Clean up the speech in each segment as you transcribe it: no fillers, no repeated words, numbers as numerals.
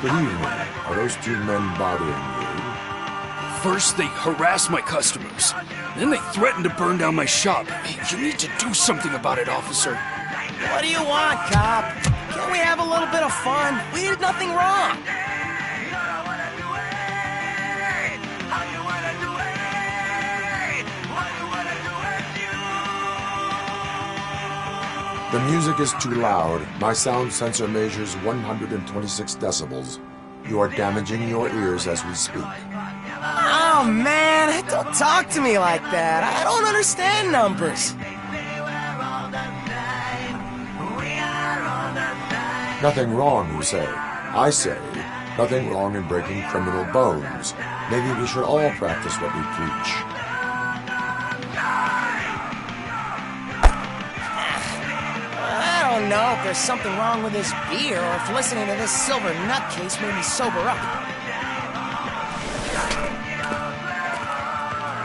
Good evening. Are those two men bothering you? First, they harass my customers. Then they threaten to burn down my shop. You need to do something about it, officer. What do you want, cop? Can't we have a little bit of fun? We did nothing wrong. The music is too loud. My sound sensor measures 126 decibels. You are damaging your ears as we speak. Oh, man, don't talk to me like that. I don't understand numbers. Nothing wrong, you say. I say, nothing wrong in breaking criminal bones. Maybe we should all practice what we preach. I don't know if there's something wrong with this beer or if listening to this silver nutcase made me sober up.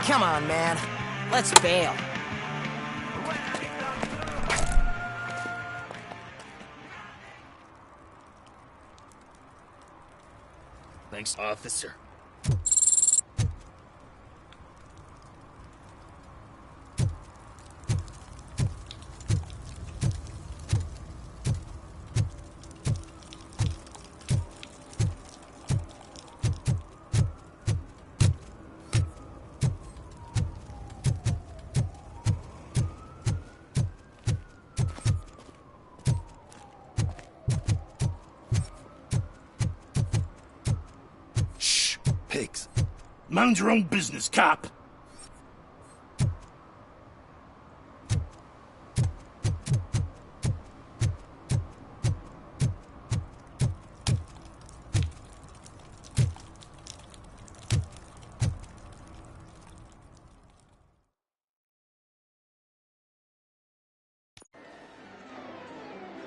Come on, man. Let's bail. Thanks, officer. Pigs. Mind your own business, cop.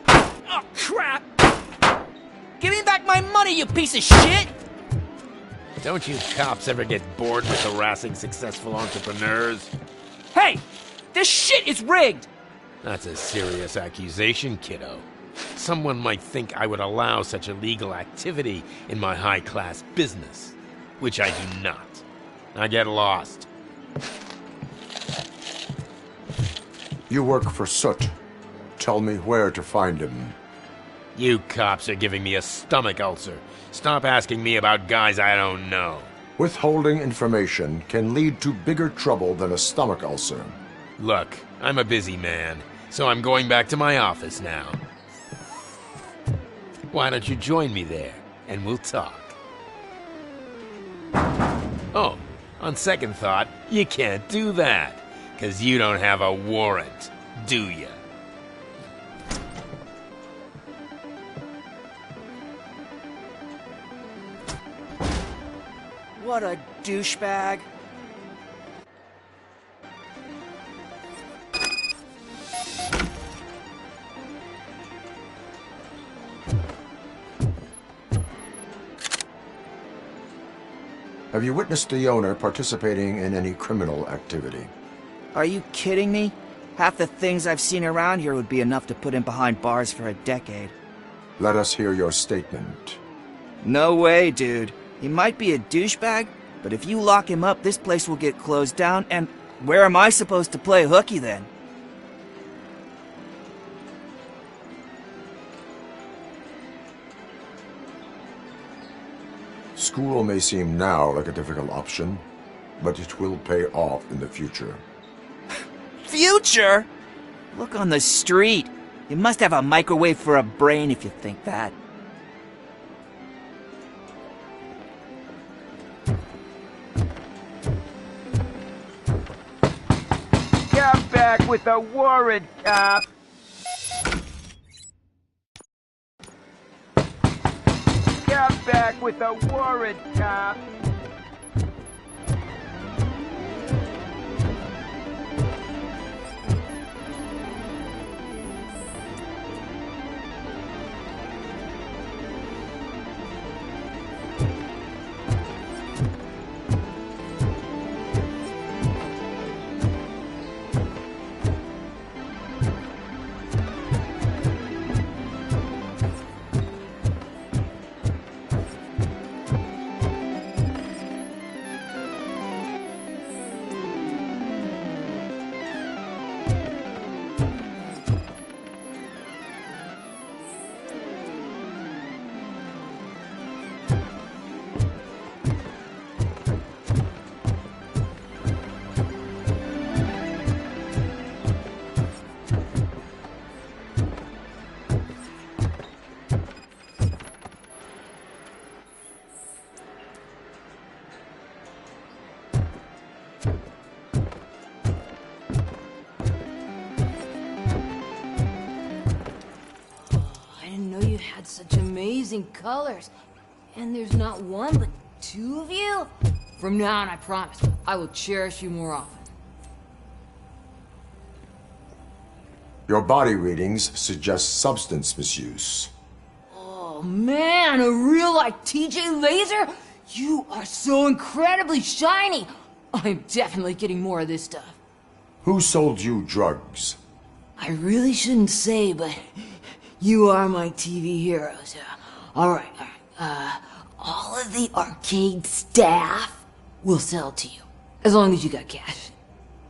Oh, crap! Give me back my money, you piece of shit! Don't you cops ever get bored with harassing successful entrepreneurs? Hey! This shit is rigged! That's a serious accusation, kiddo. Someone might think I would allow such illegal activity in my high-class business, which I do not. I get lost. You work for Soot. Tell me where to find him. You cops are giving me a stomach ulcer. Stop asking me about guys I don't know. Withholding information can lead to bigger trouble than a stomach ulcer. Look, I'm a busy man, so I'm going back to my office now. Why don't you join me there, and we'll talk. Oh, on second thought, you can't do that, 'cause you don't have a warrant, do ya? What a douchebag. Have you witnessed the owner participating in any criminal activity? Are you kidding me? Half the things I've seen around here would be enough to put him behind bars for a decade. Let us hear your statement. No way, dude. He might be a douchebag, but if you lock him up, this place will get closed down, and where am I supposed to play hooky then? School may seem now like a difficult option, but it will pay off in the future. Future? Look on the street. You must have a microwave for a brain if you think that. Come back with a warrant, cop! Come back with a warrant, cop! didn't know you had such amazing colors. And there's not one, but two of you? From now on, I promise, I will cherish you more often. Your body readings suggest substance misuse. Oh man, a real like TJ Laser? You are so incredibly shiny! I'm definitely getting more of this stuff. Who sold you drugs? I really shouldn't say, but you are my TV heroes. Alright. All of the arcade staff will sell to you, as long as you got cash.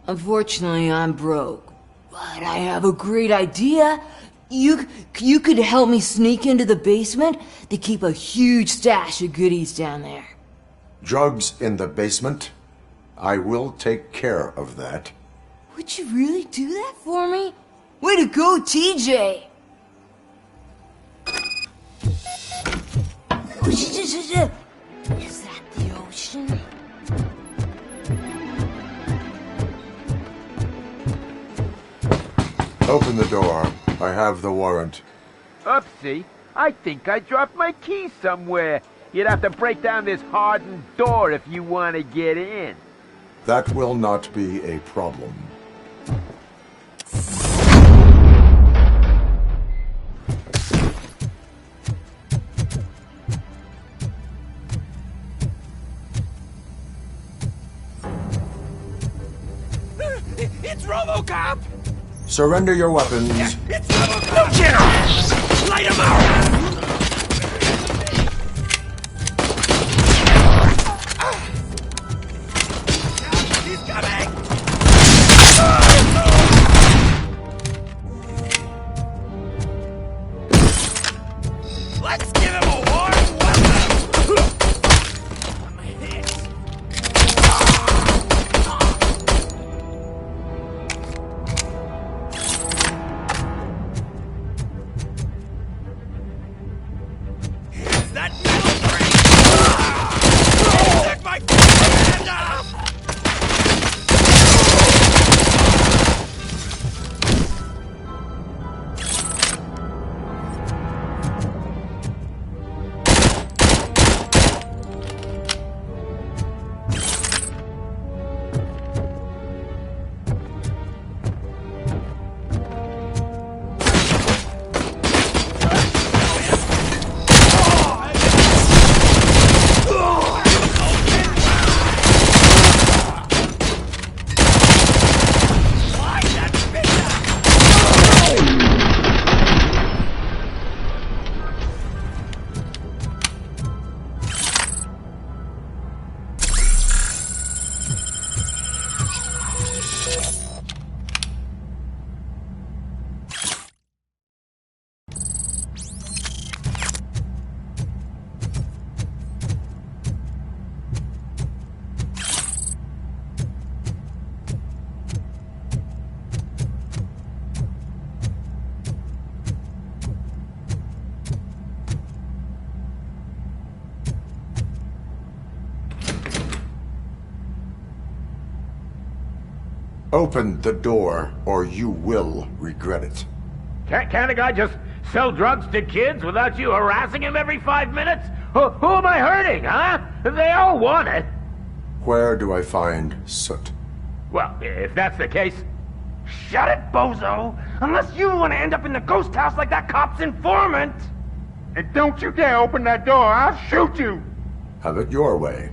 Unfortunately, I'm broke, but I have a great idea. You could help me sneak into the basement. They keep a huge stash of goodies down there. Drugs in the basement? I will take care of that. Would you really do that for me? Way to go, TJ! Is that the ocean? Open the door. I have the warrant. Oopsie. I think I dropped my key somewhere. You'd have to break down this hardened door if you want to get in. That will not be a problem. It's RoboCop! Surrender your weapons. It's RoboCop! Here! Light him out! He's coming! Let's give him a warm welcome! My hits. Is that metal frame? Take my hand off! Open the door, or you will regret it. Can't a guy just sell drugs to kids without you harassing him every 5 minutes? Who am I hurting, huh? They all want it. Where do I find soot? Well, if that's the case, shut it, bozo! Unless you want to end up in the ghost house like that cop's informant! And don't you dare open that door, I'll shoot you! Have it your way.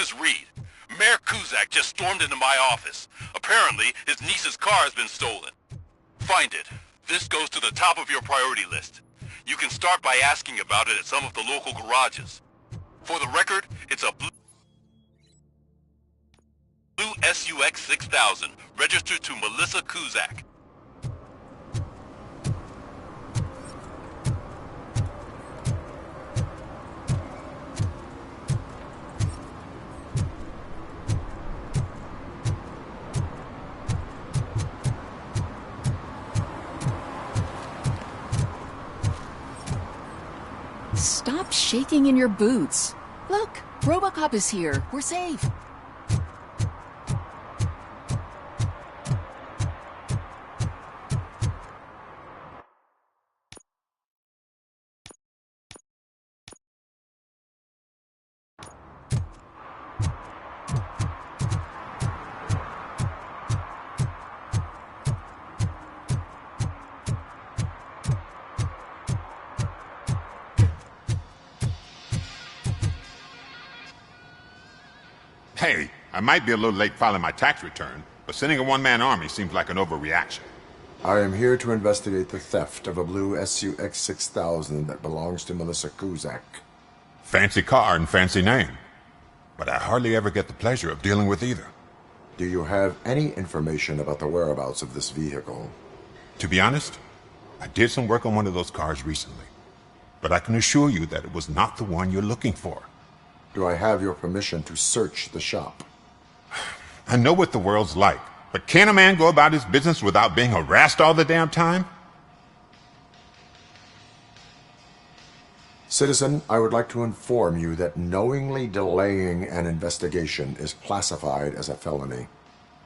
This is Reed. Mayor Kuzak just stormed into my office. Apparently, his niece's car has been stolen. Find it. This goes to the top of your priority list. You can start by asking about it at some of the local garages. For the record, it's a blue SUX 6000, registered to Melissa Kuzak. Stop shaking in your boots. Look, Robocop is here. We're safe. Hey, I might be a little late filing my tax return, but sending a one-man army seems like an overreaction. I am here to investigate the theft of a blue SUX 6000 that belongs to Melissa Kuzak. Fancy car and fancy name. But I hardly ever get the pleasure of dealing with either. Do you have any information about the whereabouts of this vehicle? To be honest, I did some work on one of those cars recently. But I can assure you that it was not the one you're looking for. Do I have your permission to search the shop? I know what the world's like, but can a man go about his business without being harassed all the damn time? Citizen, I would like to inform you that knowingly delaying an investigation is classified as a felony.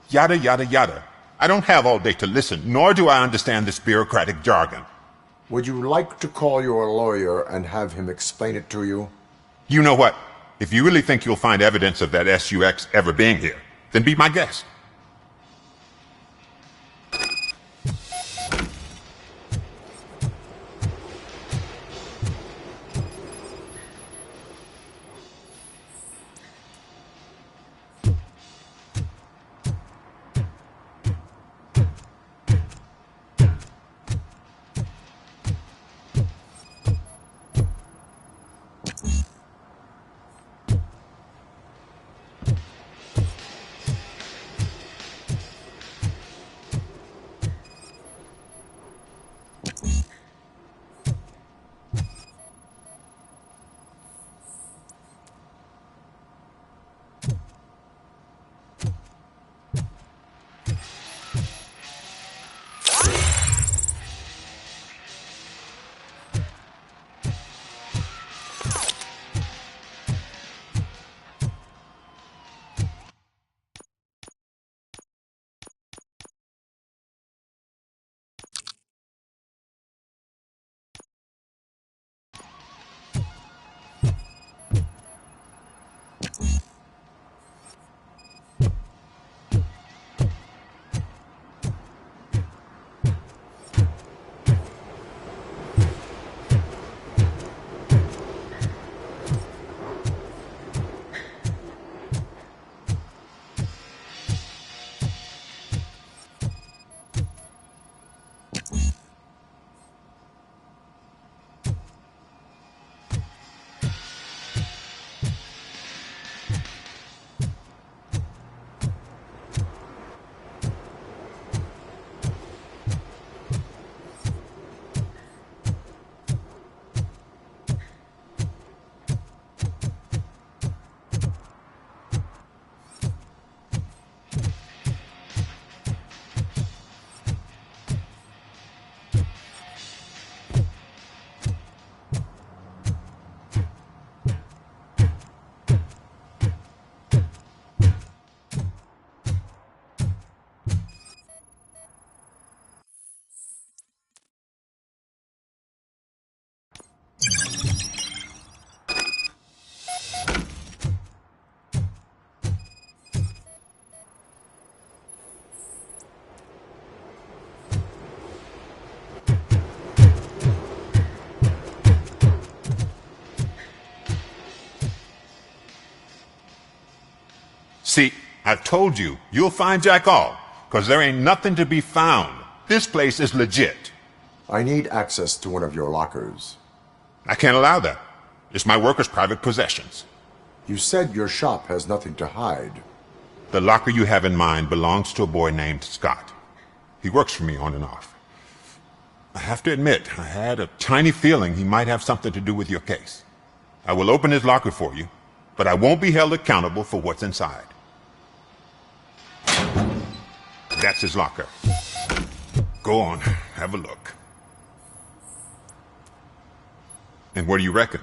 Yada, yada, yada. I don't have all day to listen, nor do I understand this bureaucratic jargon. Would you like to call your lawyer and have him explain it to you? You know what? If you really think you'll find evidence of that SUX ever being here, then be my guest. See, I told you, you'll find Jack all, because there ain't nothing to be found. This place is legit. I need access to one of your lockers. I can't allow that. It's my workers' private possessions. You said your shop has nothing to hide. The locker you have in mind belongs to a boy named Scott. He works for me on and off. I have to admit, I had a tiny feeling he might have something to do with your case. I will open his locker for you, but I won't be held accountable for what's inside. That's his locker. Go on, have a look. And what do you reckon?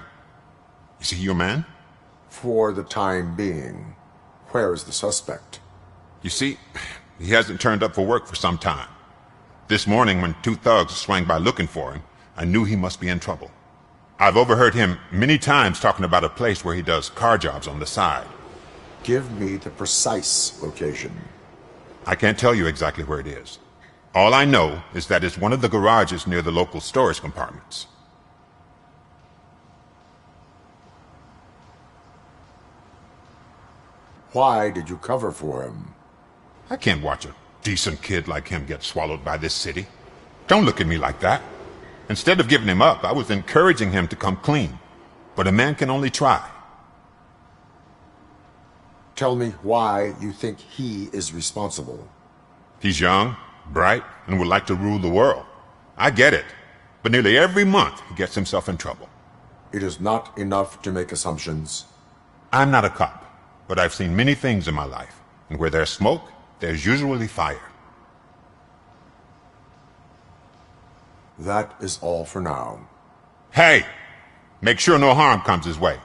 Is he your man? For the time being. Where is the suspect? You see, he hasn't turned up for work for some time. This morning, when two thugs swang by looking for him, I knew he must be in trouble. I've overheard him many times talking about a place where he does car jobs on the side. Give me the precise location. I can't tell you exactly where it is. All I know is that it's one of the garages near the local storage compartments. Why did you cover for him? I can't watch a decent kid like him get swallowed by this city. Don't look at me like that. Instead of giving him up, I was encouraging him to come clean. But a man can only try. Tell me why you think he is responsible. He's young, bright, and would like to rule the world. I get it. But nearly every month, he gets himself in trouble. It is not enough to make assumptions. I'm not a cop, but I've seen many things in my life. And where there's smoke, there's usually fire. That is all for now. Hey! Make sure no harm comes his way.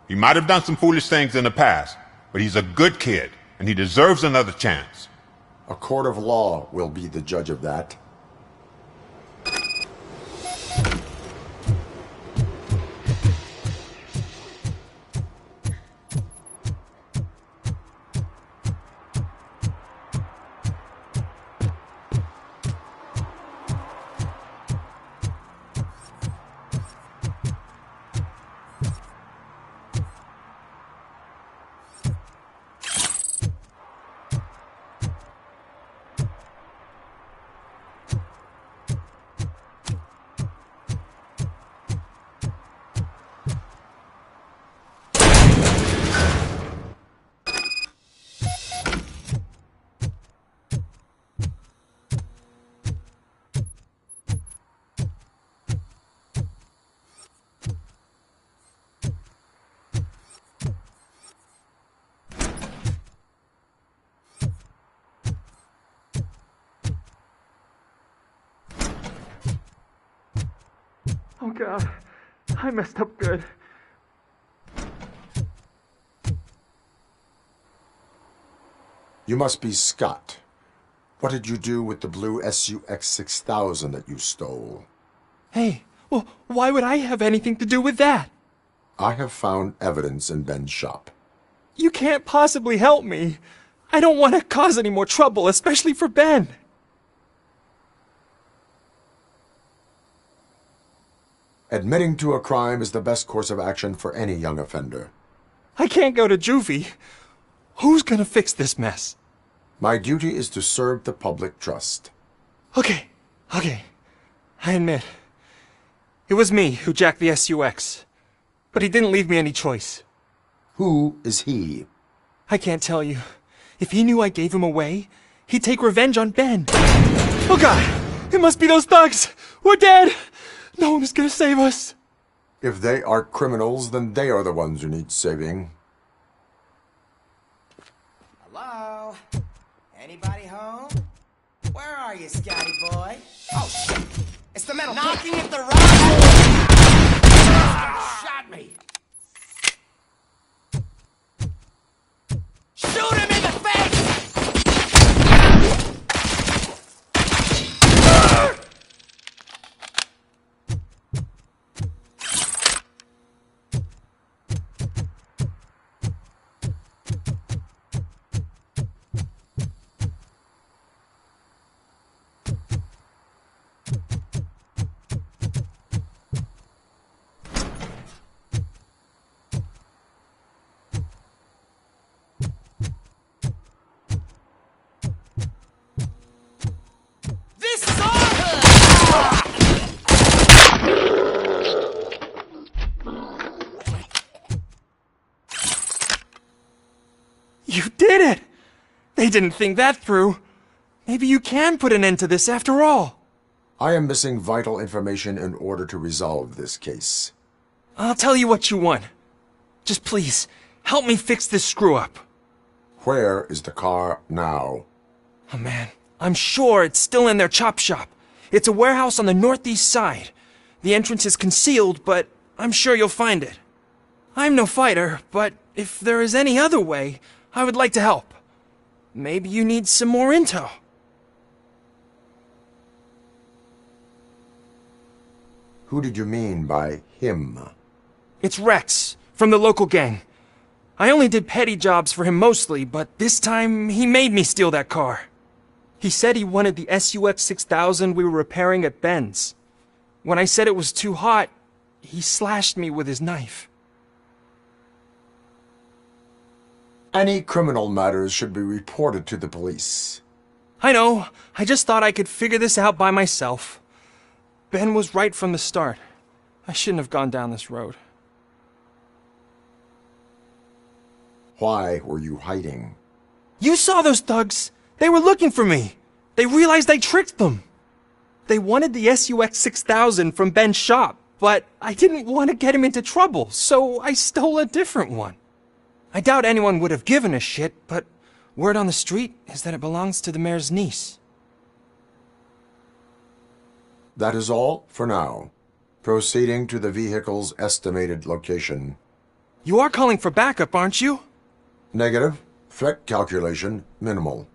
He might have done some foolish things in the past, but he's a good kid, and he deserves another chance. A court of law will be the judge of that. Oh God, I messed up good. You must be Scott. What did you do with the blue SUX 6000 that you stole? Hey, well, why would I have anything to do with that? I have found evidence in Ben's shop. You can't possibly help me. I don't want to cause any more trouble, especially for Ben. Admitting to a crime is the best course of action for any young offender. I can't go to juvie. Who's gonna fix this mess? My duty is to serve the public trust. Okay. I admit. It was me who jacked the SUX. But he didn't leave me any choice. Who is he? I can't tell you. If he knew I gave him away, he'd take revenge on Ben. Oh God! It must be those thugs! We're dead! No one is gonna save us. If they are criminals, then they are the ones who need saving. Hello? Anybody home? Where are you, Scotty boy? Oh, shit! It's the metal knocking at the right! Shot me! Shoot him in the face! They didn't think that through. Maybe you can put an end to this after all. I am missing vital information in order to resolve this case. I'll tell you what you want. Just please, help me fix this screw-up. Where is the car now? Oh man, I'm sure it's still in their chop shop. It's a warehouse on the northeast side. The entrance is concealed, but I'm sure you'll find it. I'm no fighter, but if there is any other way, I would like to help. Maybe you need some more intel. Who did you mean by him? It's Rex, from the local gang. I only did petty jobs for him mostly, but this time he made me steal that car. He said he wanted the SUX 6000 we were repairing at Ben's. When I said it was too hot, he slashed me with his knife. Any criminal matters should be reported to the police. I know. I just thought I could figure this out by myself. Ben was right from the start. I shouldn't have gone down this road. Why were you hiding? You saw those thugs. They were looking for me. They realized I tricked them. They wanted the SUX 6000 from Ben's shop, but I didn't want to get him into trouble, so I stole a different one. I doubt anyone would have given a shit, but word on the street is that it belongs to the mayor's niece. That is all for now. Proceeding to the vehicle's estimated location. You are calling for backup, aren't you? Negative. Threat calculation minimal.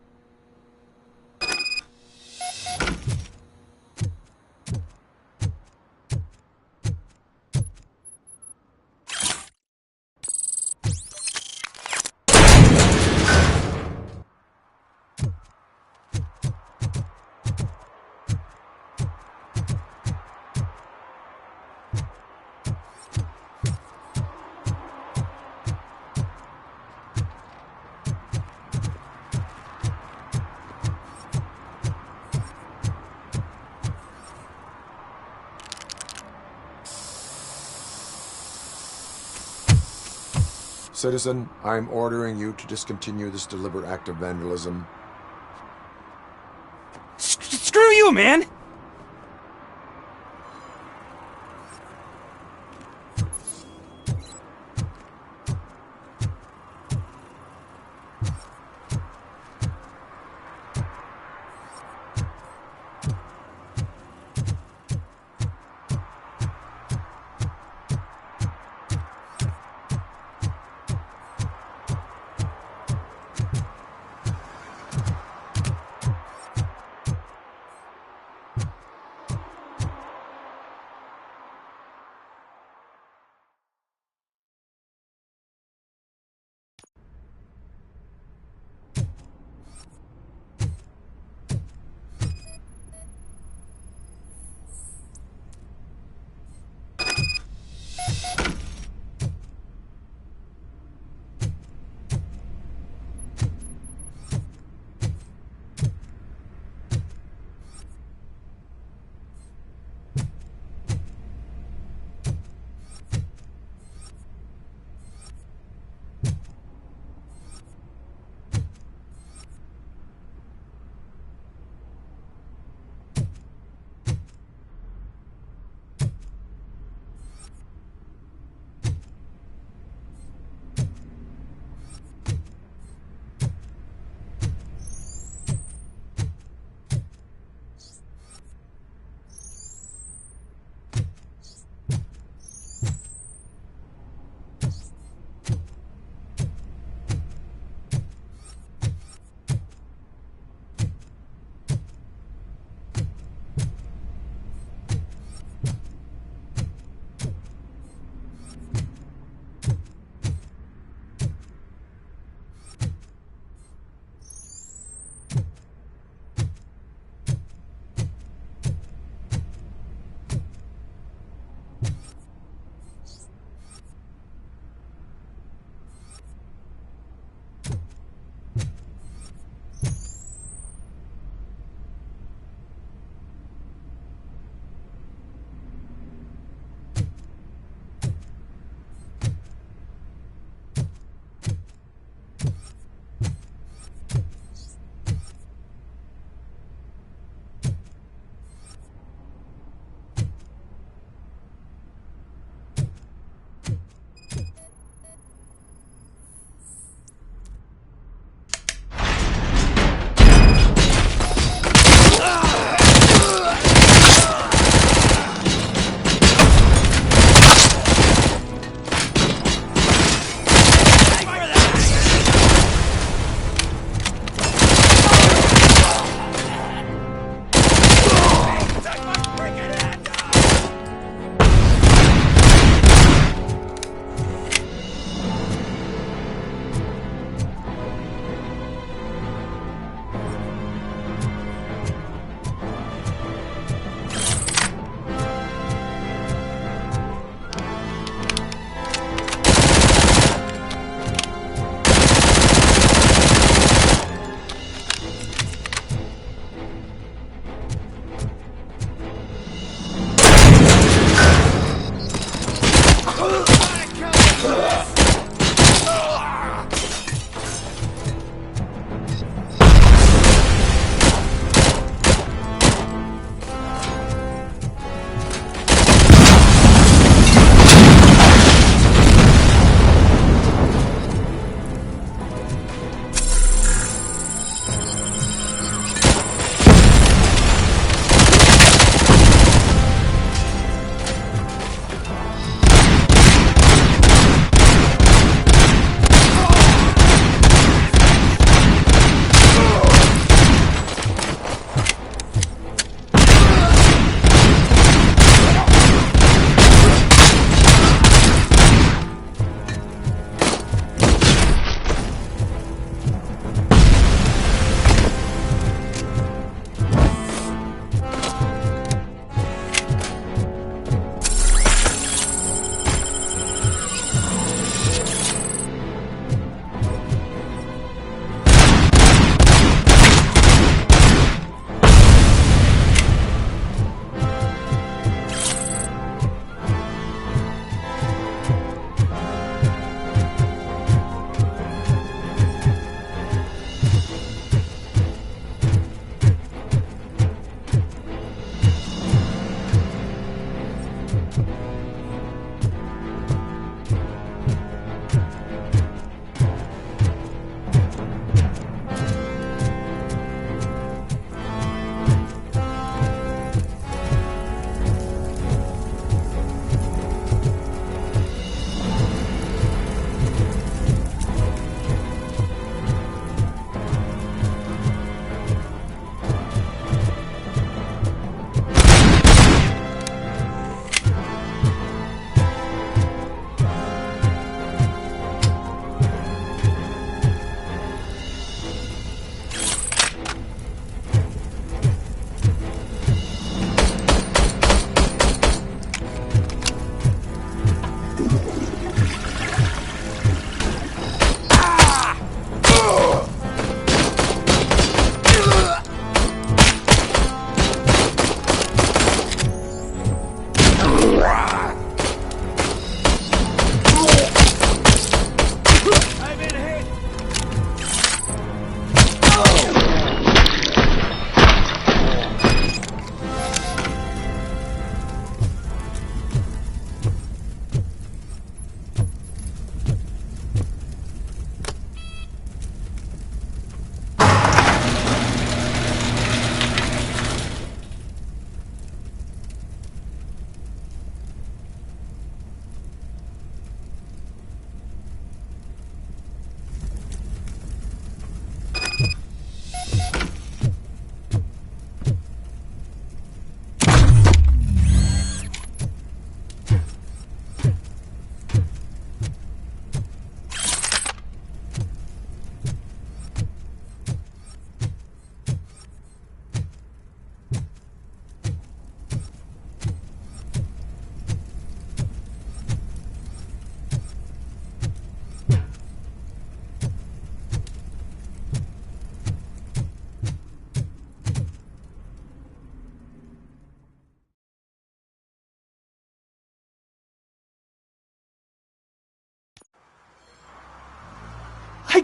Citizen, I am ordering you to discontinue this deliberate act of vandalism. Screw you, man!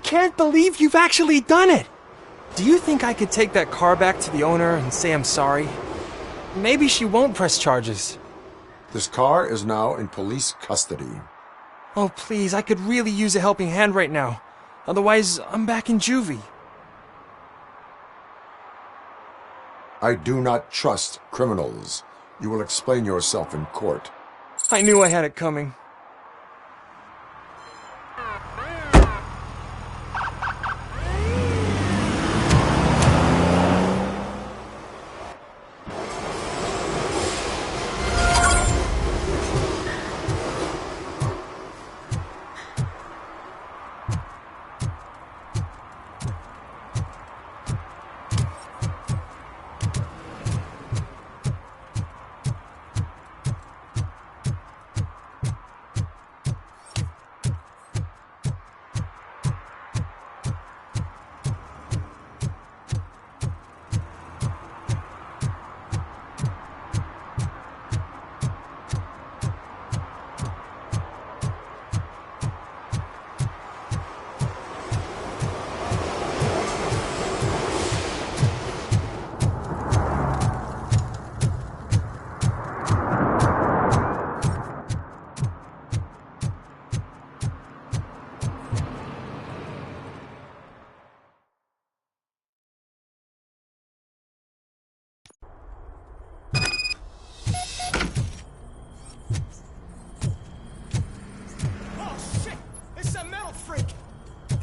can't believe you've actually done it! Do you think I could take that car back to the owner and say I'm sorry? Maybe she won't press charges. This car is now in police custody. Oh, please, I could really use a helping hand right now. Otherwise, I'm back in juvie. I do not trust criminals. You will explain yourself in court. I knew I had it coming.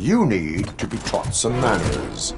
You need to be taught some manners.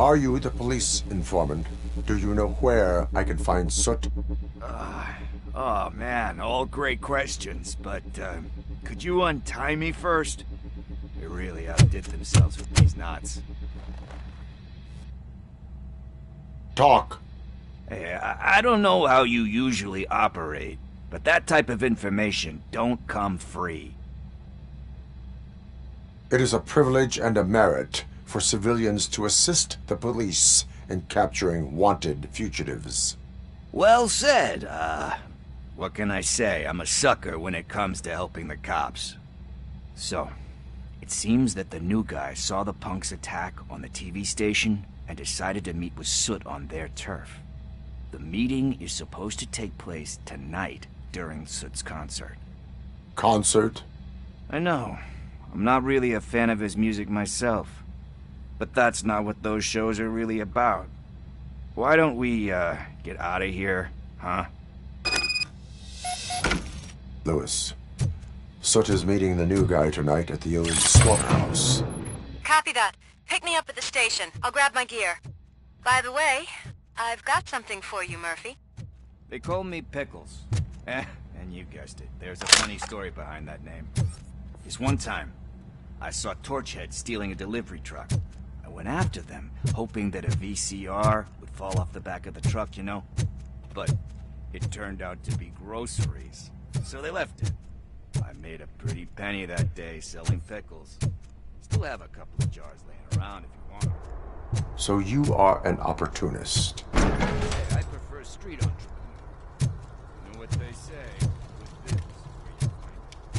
Are you the police informant? Do you know where I can find Soot? Oh man, all great questions, but could you untie me first? They really outdid themselves with these knots. Talk. Hey, I don't know how you usually operate, but that type of information don't come free. It is a privilege and a merit for civilians to assist the police in capturing wanted fugitives. Well said. What can I say? I'm a sucker when it comes to helping the cops. So, it seems that the new guy saw the punks attack on the TV station and decided to meet with Soot on their turf. The meeting is supposed to take place tonight during Soot's concert. Concert? I know. I'm not really a fan of his music myself. But that's not what those shows are really about. Why don't we, get out of here, huh? Lewis, Soot is meeting the new guy tonight at the old slaughterhouse. Copy that. Pick me up at the station. I'll grab my gear. By the way, I've got something for you, Murphy. They call me Pickles. And you guessed it. There's a funny story behind that name. This one time, I saw Torchhead stealing a delivery truck. I went after them, hoping that a VCR would fall off the back of the truck, you know? But it turned out to be groceries. So they left it. I made a pretty penny that day selling pickles. Still have a couple of jars laying around if you want them. So you are an opportunist. Hey, I prefer street entrepreneur. You know what they say, with business is where you find it.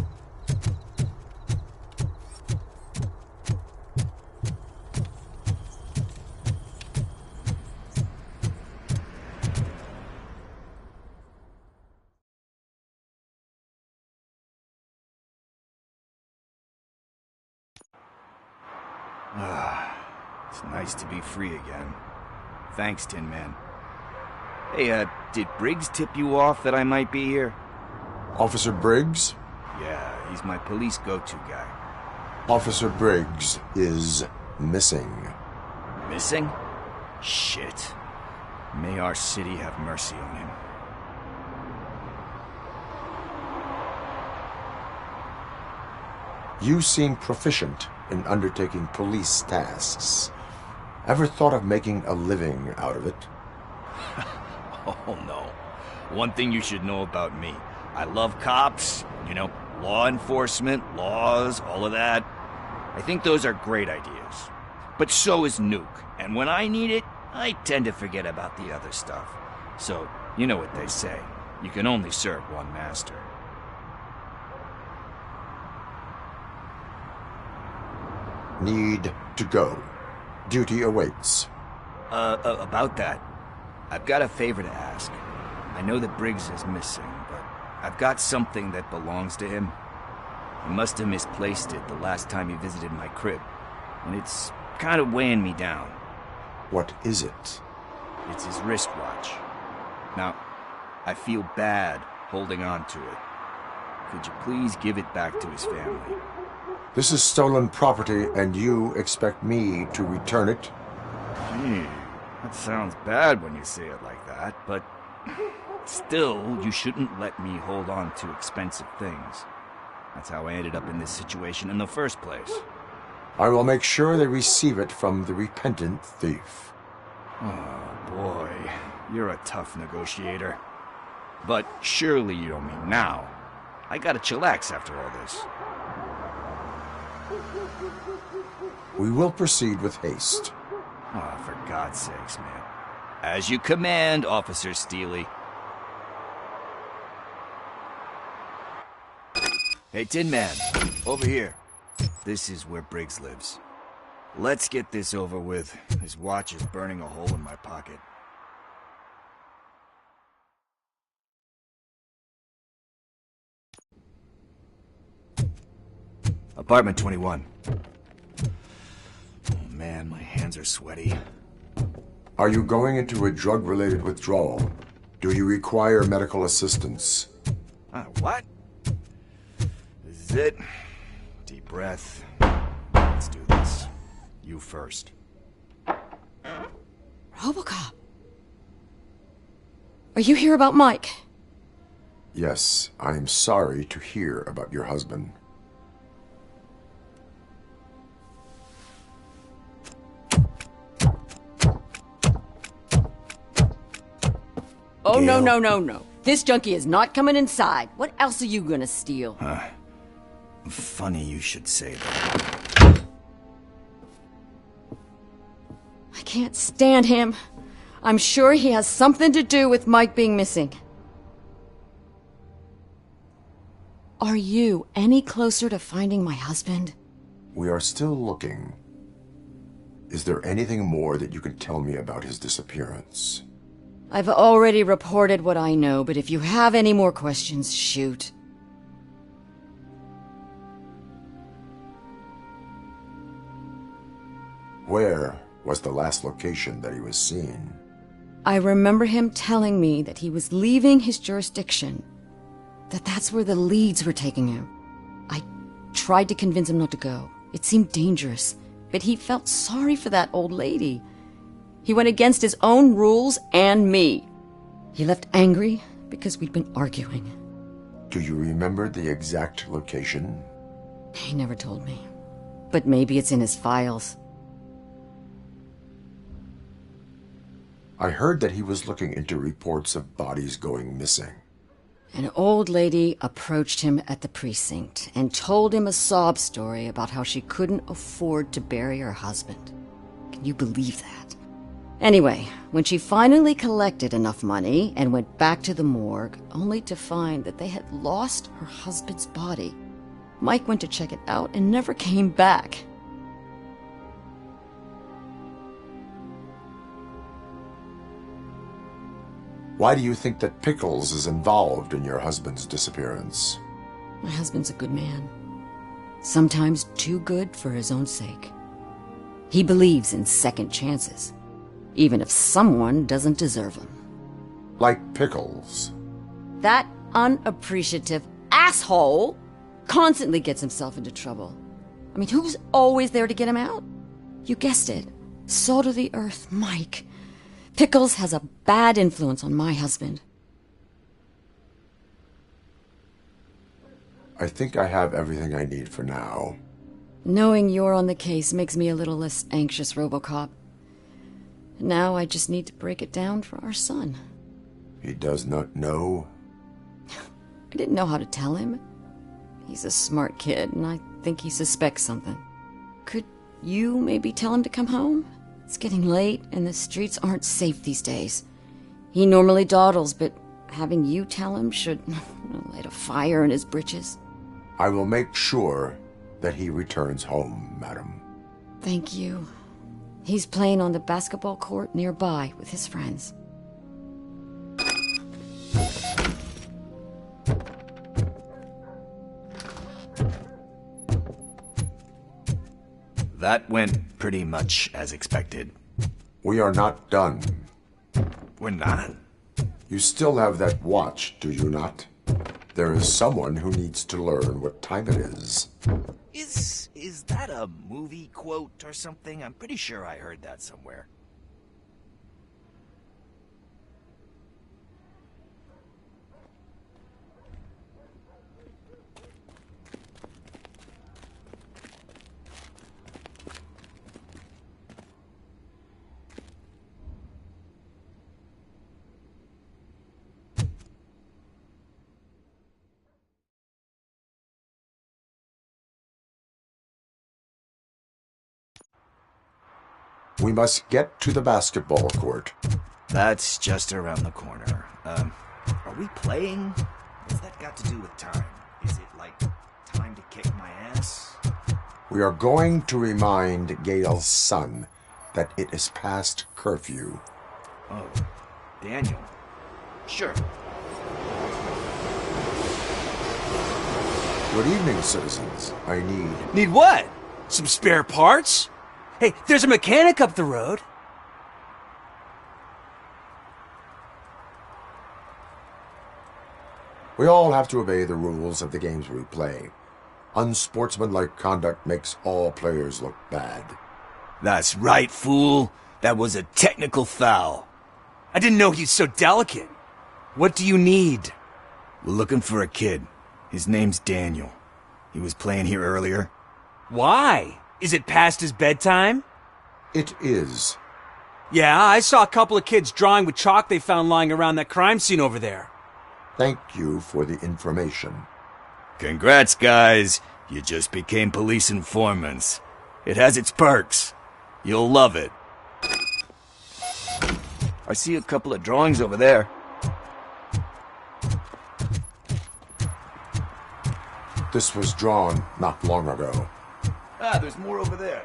It's nice to be free again. Thanks, Tin Man. Hey, did Briggs tip you off that I might be here? Officer Briggs? Yeah, he's my police go-to guy. Officer Briggs is missing. Missing? Shit. May our city have mercy on him. You seem proficient in undertaking police tasks. Ever thought of making a living out of it? Oh no. One thing you should know about me. I love cops, you know, law enforcement, laws, all of that. I think those are great ideas. But so is Nuke, and when I need it, I tend to forget about the other stuff. So, you know what they say. You can only serve one master. Need to go. Duty awaits. About that, I've got a favor to ask. I know that Briggs is missing, but I've got something that belongs to him. He must have misplaced it the last time he visited my crib, and it's kind of weighing me down. What is it? It's his wristwatch. Now, I feel bad holding on to it. Could you please give it back to his family? This is stolen property, and you expect me to return it? Gee, that sounds bad when you say it like that, but still, you shouldn't let me hold on to expensive things. That's how I ended up in this situation in the first place. I will make sure they receive it from the repentant thief. Oh, boy. You're a tough negotiator. But surely you don't mean now. I gotta chillax after all this. We will proceed with haste. Oh, for God's sakes, man. As you command, Officer Steely. Hey, Tin Man, over here. This is where Briggs lives. Let's get this over with. His watch is burning a hole in my pocket. Apartment 21. Oh man, my hands are sweaty. Are you going into a drug-related withdrawal? Do you require medical assistance? What? This is it. Deep breath. Let's do this. You first. Robocop. Are you here about Mike? Yes, I am sorry to hear about your husband. Oh, no, no, no, no. This junkie is not coming inside. What else are you gonna steal? Funny you should say that. I can't stand him. I'm sure he has something to do with Mike being missing. Are you any closer to finding my husband? We are still looking. Is there anything more that you can tell me about his disappearance? I've already reported what I know, but if you have any more questions, shoot. Where was the last location that he was seen? I remember him telling me that he was leaving his jurisdiction, that's where the leads were taking him. I tried to convince him not to go. It seemed dangerous, but he felt sorry for that old lady. He went against his own rules and me. He left angry because we'd been arguing. Do you remember the exact location? He never told me, but maybe it's in his files. I heard that he was looking into reports of bodies going missing. An old lady approached him at the precinct and told him a sob story about how she couldn't afford to bury her husband. Can you believe that? Anyway, when she finally collected enough money and went back to the morgue, only to find that they had lost her husband's body, Mike went to check it out and never came back. Why do you think that Pickles is involved in your husband's disappearance? My husband's a good man. Sometimes too good for his own sake. He believes in second chances, even if someone doesn't deserve them. Like Pickles. That unappreciative asshole constantly gets himself into trouble. I mean, who's always there to get him out? You guessed it. Salt of the earth, Mike. Pickles has a bad influence on my husband. I think I have everything I need for now. Knowing you're on the case makes me a little less anxious, Robocop. Now I just need to break it down for our son. He does not know? I didn't know how to tell him. He's a smart kid, and I think he suspects something. Could you maybe tell him to come home? It's getting late, and the streets aren't safe these days. He normally dawdles, but having you tell him should light a fire in his britches. I will make sure that he returns home, madam. Thank you. He's playing on the basketball court nearby with his friends. That went pretty much as expected. We are not done. We're not? You still have that watch, do you not? There is someone who needs to learn what time it is. Is that a movie quote or something? I'm pretty sure I heard that somewhere. We must get to the basketball court. That's just around the corner. Are we playing? What's that got to do with time? Is it like time to kick my ass? We are going to remind Gail's son that it is past curfew. Oh, Daniel. Sure. Good evening, citizens. I need... Need what? Some spare parts? Hey, there's a mechanic up the road. We all have to obey the rules of the games we play. Unsportsmanlike conduct makes all players look bad. That's right, fool. That was a technical foul. I didn't know he's so delicate. What do you need? We're looking for a kid. His name's Daniel. He was playing here earlier. Why? Is it past his bedtime? It is. Yeah, I saw a couple of kids drawing with chalk they found lying around that crime scene over there. Thank you for the information. Congrats, guys. You just became police informants. It has its perks. You'll love it. I see a couple of drawings over there. This was drawn not long ago. Ah, there's more over there.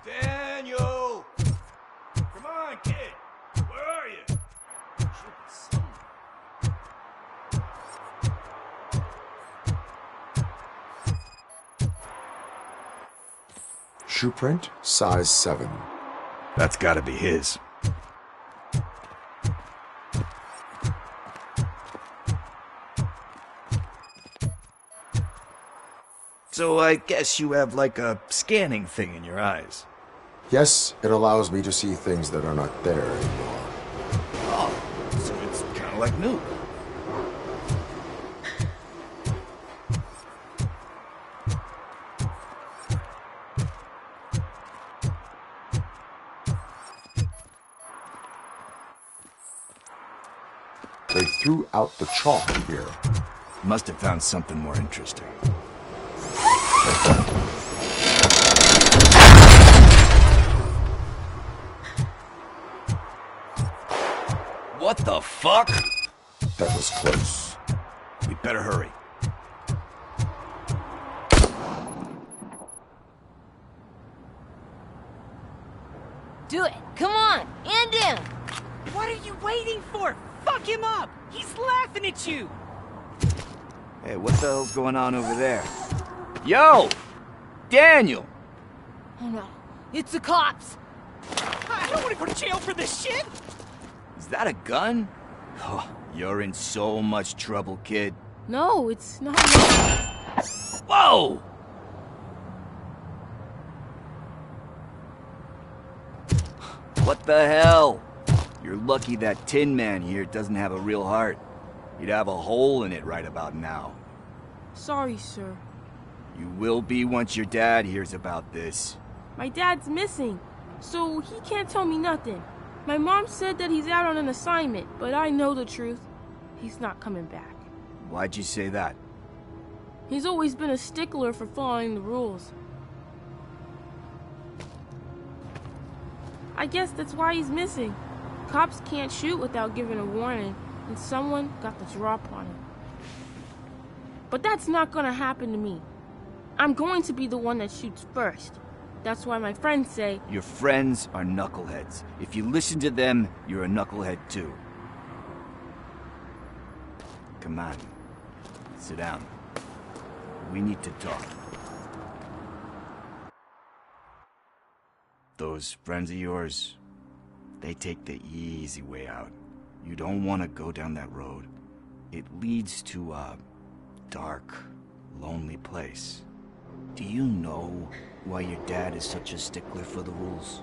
Daniel! Come on, kid! Where are you? Should be somewhere. Shoe print, size 7. That's gotta be his. So I guess you have like a scanning thing in your eyes. Yes, it allows me to see things that are not there anymore. Oh, so it's kind of like new. They threw out the chalk here. Must have found something more interesting. What the fuck? That was close. We better hurry. Do it. Come on. And him. What are you waiting for? Fuck him up! He's laughing at you! Hey, what the hell's going on over there? Yo! Daniel! Oh no. It's the cops. I don't want to go to jail for this shit! Is that a gun? Oh, you're in so much trouble, kid. No, it's not. Whoa! What the hell? You're lucky that Tin Man here doesn't have a real heart. He'd have a hole in it right about now. Sorry, sir. You will be once your dad hears about this. My dad's missing, so he can't tell me nothing. My mom said that he's out on an assignment, but I know the truth. He's not coming back. Why'd you say that? He's always been a stickler for following the rules. I guess that's why he's missing. Cops can't shoot without giving a warning, and someone got the drop on him. But that's not gonna happen to me. I'm going to be the one that shoots first. That's why my friends say... Your friends are knuckleheads. If you listen to them, you're a knucklehead too. Come on. Sit down. We need to talk. Those friends of yours, they take the easy way out. You don't want to go down that road. It leads to a dark, lonely place. Do you know why your dad is such a stickler for the rules?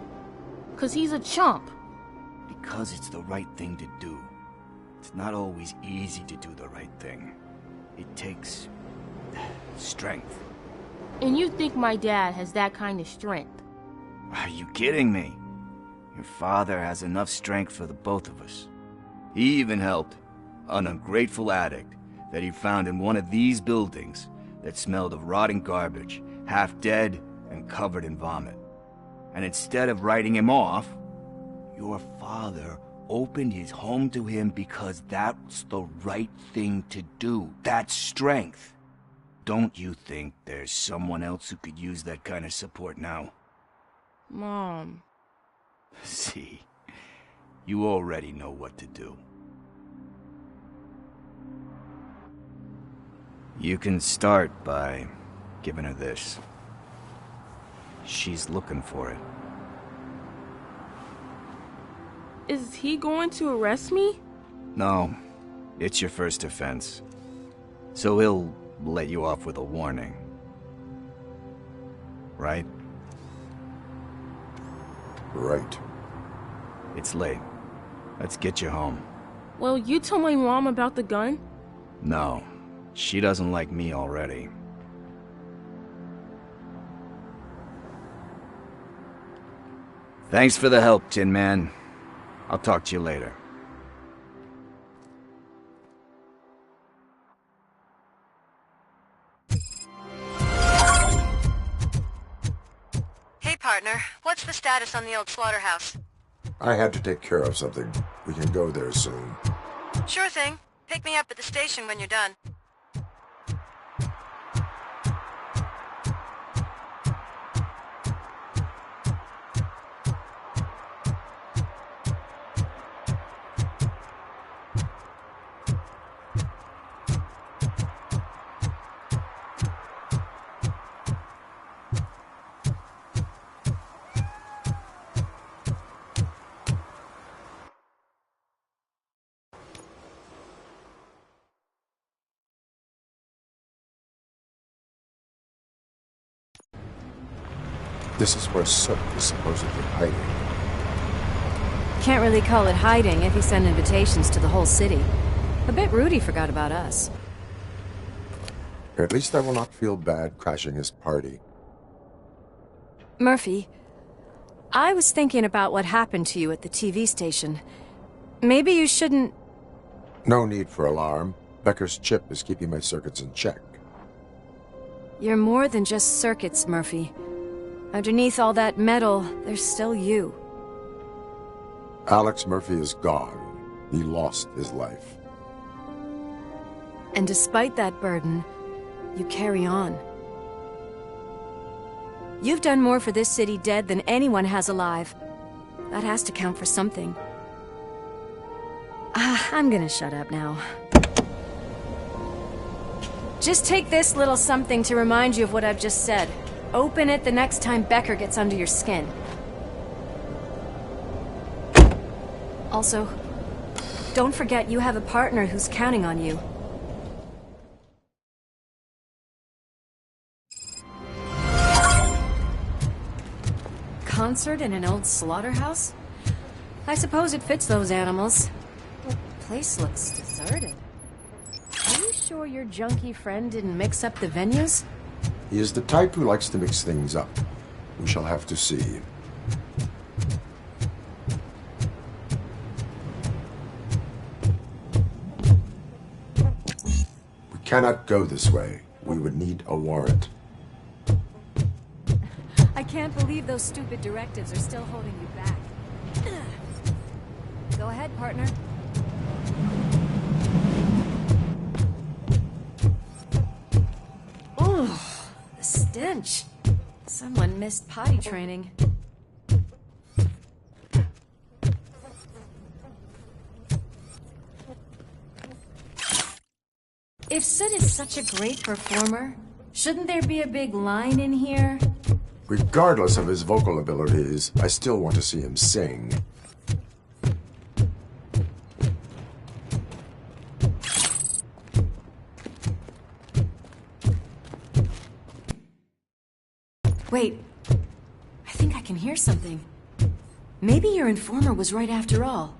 'Cause he's a chump. Because it's the right thing to do. It's not always easy to do the right thing. It takes strength. And you think my dad has that kind of strength? Are you kidding me? Your father has enough strength for the both of us. He even helped an ungrateful addict that he found in one of these buildings that smelled of rotting garbage, half dead and covered in vomit. And instead of writing him off, your father opened his home to him because that's the right thing to do. That's strength. Don't you think there's someone else who could use that kind of support now? Mom. See, You already know what to do. You can start by giving her this. She's looking for it. Is he going to arrest me? No, it's your first offense. So he'll let you off with a warning. Right? Right. It's late. Let's get you home. Well, you told my mom about the gun? No, she doesn't like me already. Thanks for the help, Tin Man. I'll talk to you later. Hey, partner. What's the status on the old slaughterhouse? I had to take care of something. We can go there soon. Sure thing. Pick me up at the station when you're done. This is where Sook is supposedly hiding. Can't really call it hiding if he sent invitations to the whole city. A bit rude he forgot about us. At least I will not feel bad crashing his party. Murphy, I was thinking about what happened to you at the TV station. Maybe you shouldn't... No need for alarm. Becker's chip is keeping my circuits in check. You're more than just circuits, Murphy. Underneath all that metal, there's still you. Alex Murphy is gone. He lost his life. And despite that burden, you carry on. You've done more for this city dead than anyone has alive. That has to count for something. I'm gonna shut up now. Just take this little something to remind you of what I've just said. Open it the next time Becker gets under your skin. Also, don't forget you have a partner who's counting on you. Concert in an old slaughterhouse? I suppose it fits those animals. The place looks deserted. Are you sure your junkie friend didn't mix up the venues? He is the type who likes to mix things up. We shall have to see. We cannot go this way. We would need a warrant. I can't believe those stupid directives are still holding you back. Go ahead, partner. Oh. The stench. Someone missed potty training. If Sid is such a great performer, shouldn't there be a big line in here? Regardless of his vocal abilities, I still want to see him sing. Wait, I think I can hear something. Maybe your informer was right after all.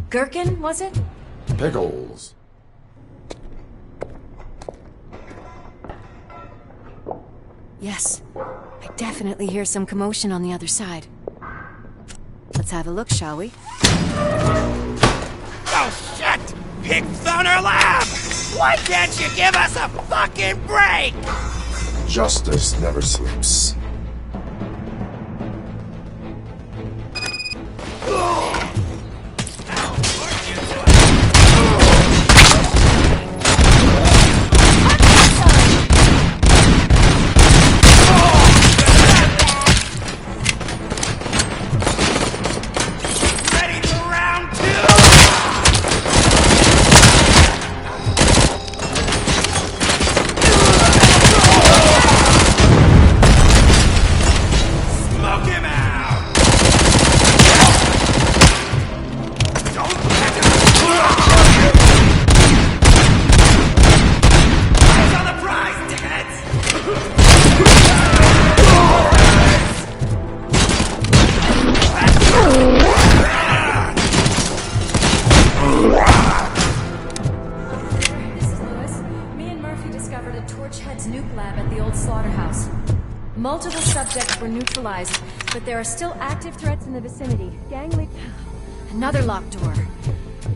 Gherkin, was it? Pickles. Yes, I definitely hear some commotion on the other side. Let's have a look, shall we? Oh, shit! Pigs on our lab! Why can't you give us a fucking break? Justice never sleeps. Ready to round Multiple subjects were neutralized, but there are still active threats in the vicinity. Gang lead... Another locked door.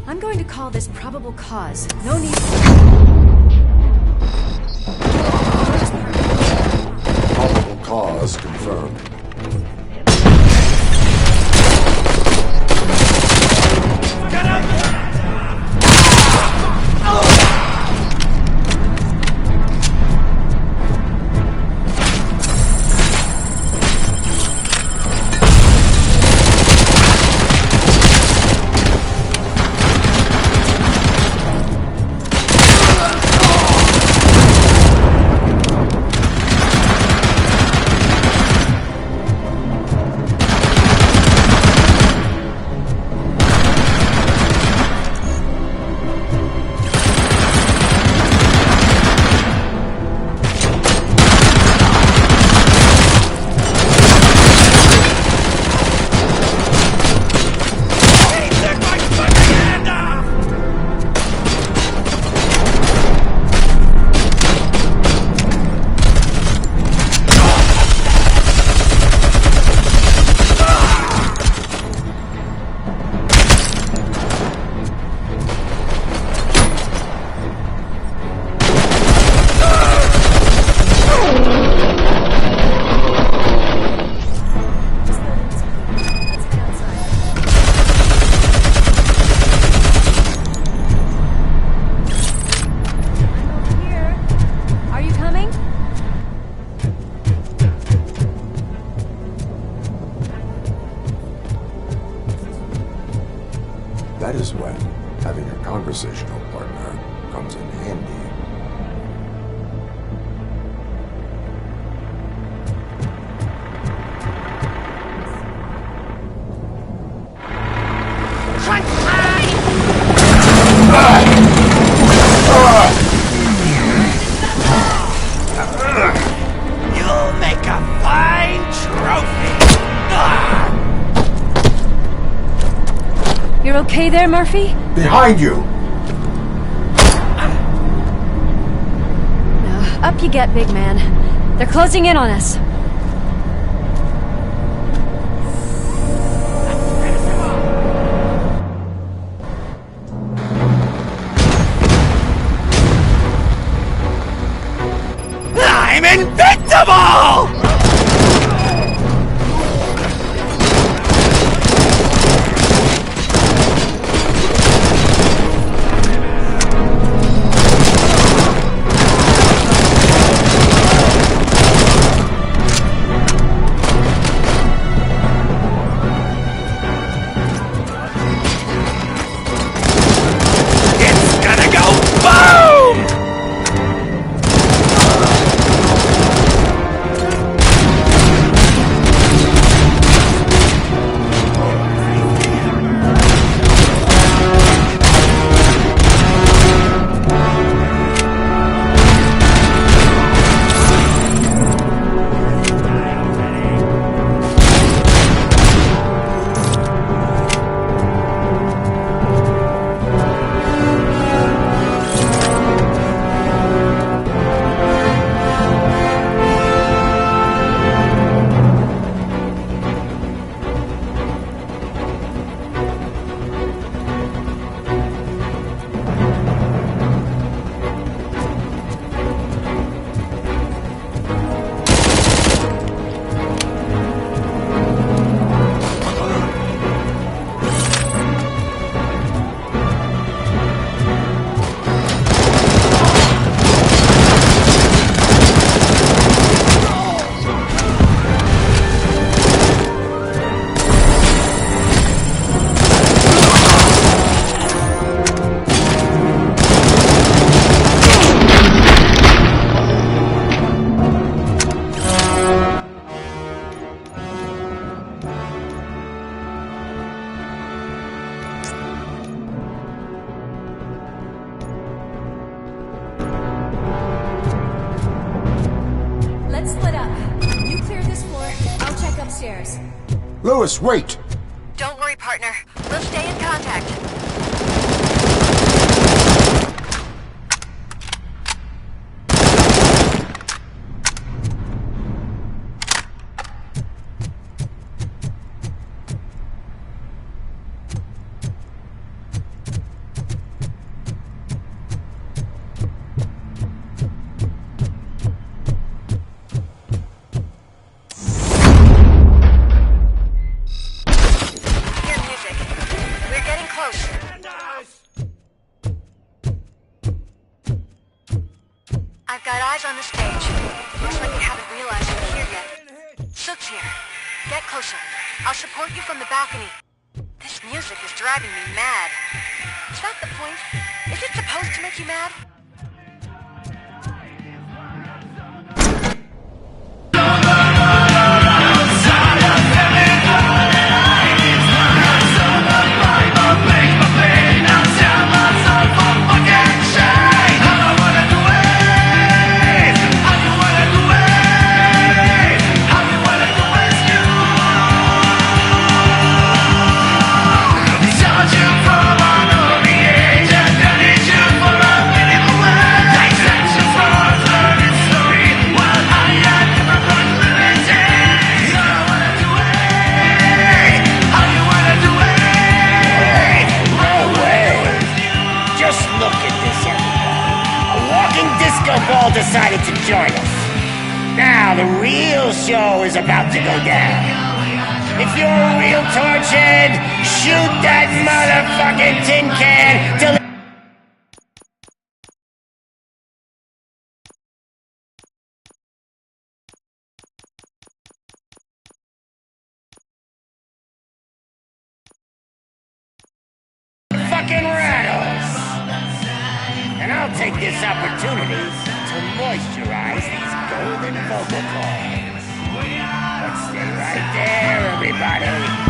I'm going to call this probable cause. No need... Probable cause confirmed. That is when having a conversational partner comes in handy. You'll make a fine trophy! You're okay there, Murphy? Behind you! Up you get, big man. They're closing in on us. I'm invincible! Let's split up. You clear this floor, I'll check upstairs. Lewis, wait! Don't worry, partner. We'll stay in contact. Got eyes on the stage. Looks like you haven't realized we're here yet. Sook's here. Get closer. I'll support you from the balcony. This music is driving me mad. Is that the point? Is it supposed to make you mad? Ball decided to join us. Now the real show is about to go down. If you're a real torchhead, shoot that motherfucking tin can till it fucking rattles. And I'll take this opportunity to moisturize these golden vocal cords. Let's stay right there, everybody.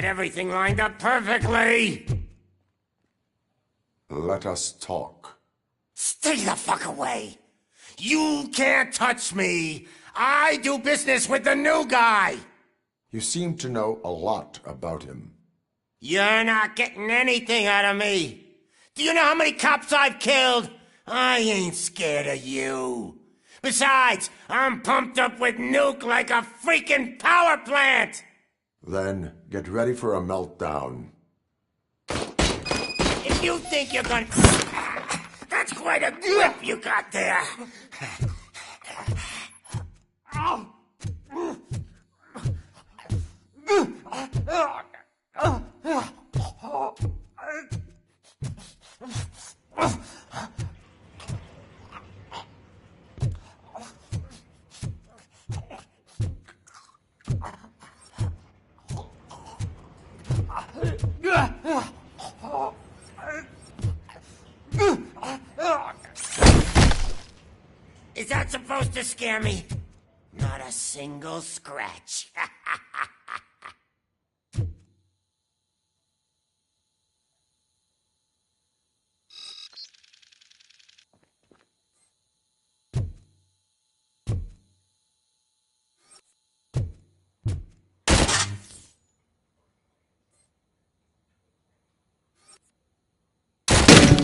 Everything lined up perfectly. Let us talk. Stay the fuck away. You can't touch me. I do business with the new guy. You seem to know a lot about him. You're not getting anything out of me. Do you know how many cops I've killed? I ain't scared of you. Besides, I'm pumped up with nuke like a freaking power plant. Then get ready for a meltdown. If you think you're gonna... That's quite a grip you got there. Is that supposed to scare me? Not a single scratch.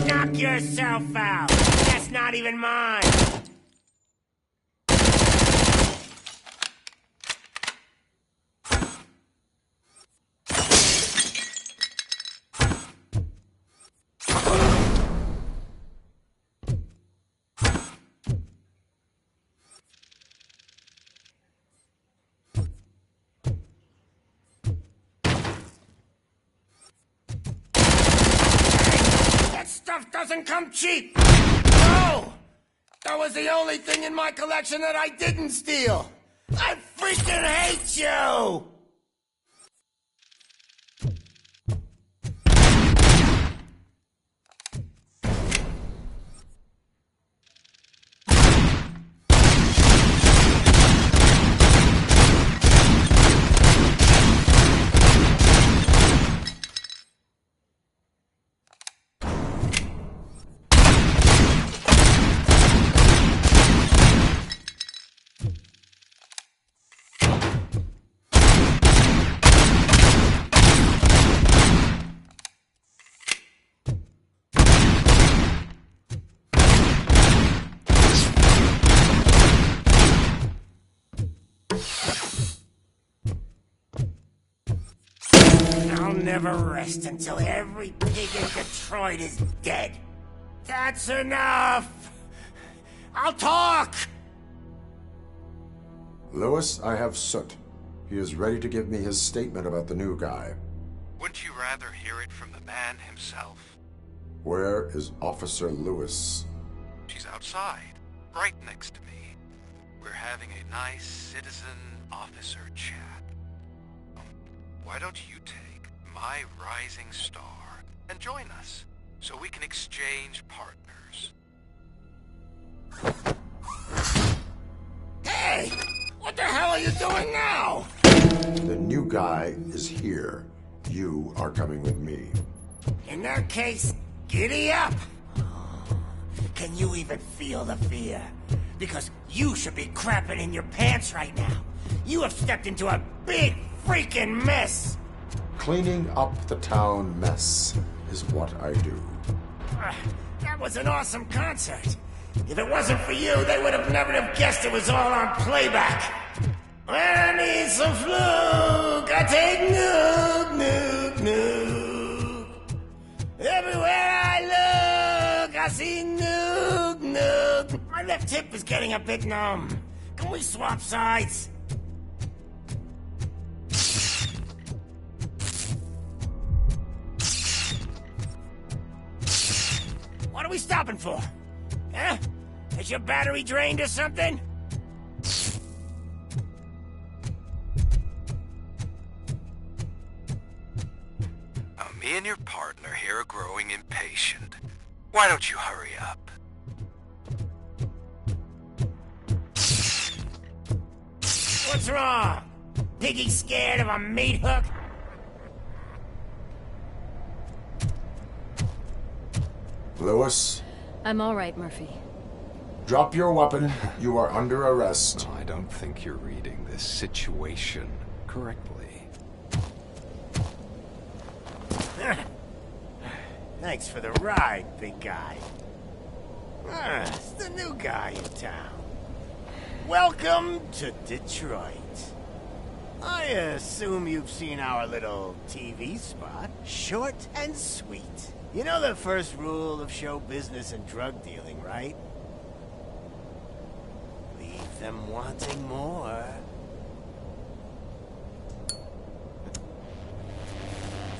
Knock yourself out. That's not even mine. Stuff doesn't come cheap! No! That was the only thing in my collection that I didn't steal! I freaking hate you! I'll never rest until every pig in Detroit is dead. That's enough! I'll talk! Lewis, I have Soot. He is ready to give me his statement about the new guy. Wouldn't you rather hear it from the man himself? Where is Officer Lewis? She's outside, right next to me. We're having a nice citizen-officer chat. Why don't you take my rising star and join us, so we can exchange partners? Hey! What the hell are you doing now? The new guy is here. You are coming with me. In that case, giddy up! Can you even feel the fear? Because you should be crapping in your pants right now. You have stepped into a big freaking mess! Cleaning up the town mess is what I do. That was an awesome concert. If it wasn't for you, they would have never have guessed it was all on playback. When I need some fluke, I take nuke, nuke, nuke. Everywhere I look, I see nuke, nuke. My left hip is getting a bit numb. Can we swap sides? What are we stopping for? Huh? Is your battery drained or something? Me and your partner here are growing impatient. Why don't you hurry up? What's wrong? Piggy scared of a meat hook? Lewis? I'm all right, Murphy. Drop your weapon. You are under arrest. I don't think you're reading this situation correctly. Thanks for the ride, big guy. It's the new guy in town. Welcome to Detroit. I assume you've seen our little TV spot. Short and sweet. You know the first rule of show business and drug dealing, right? Leave them wanting more.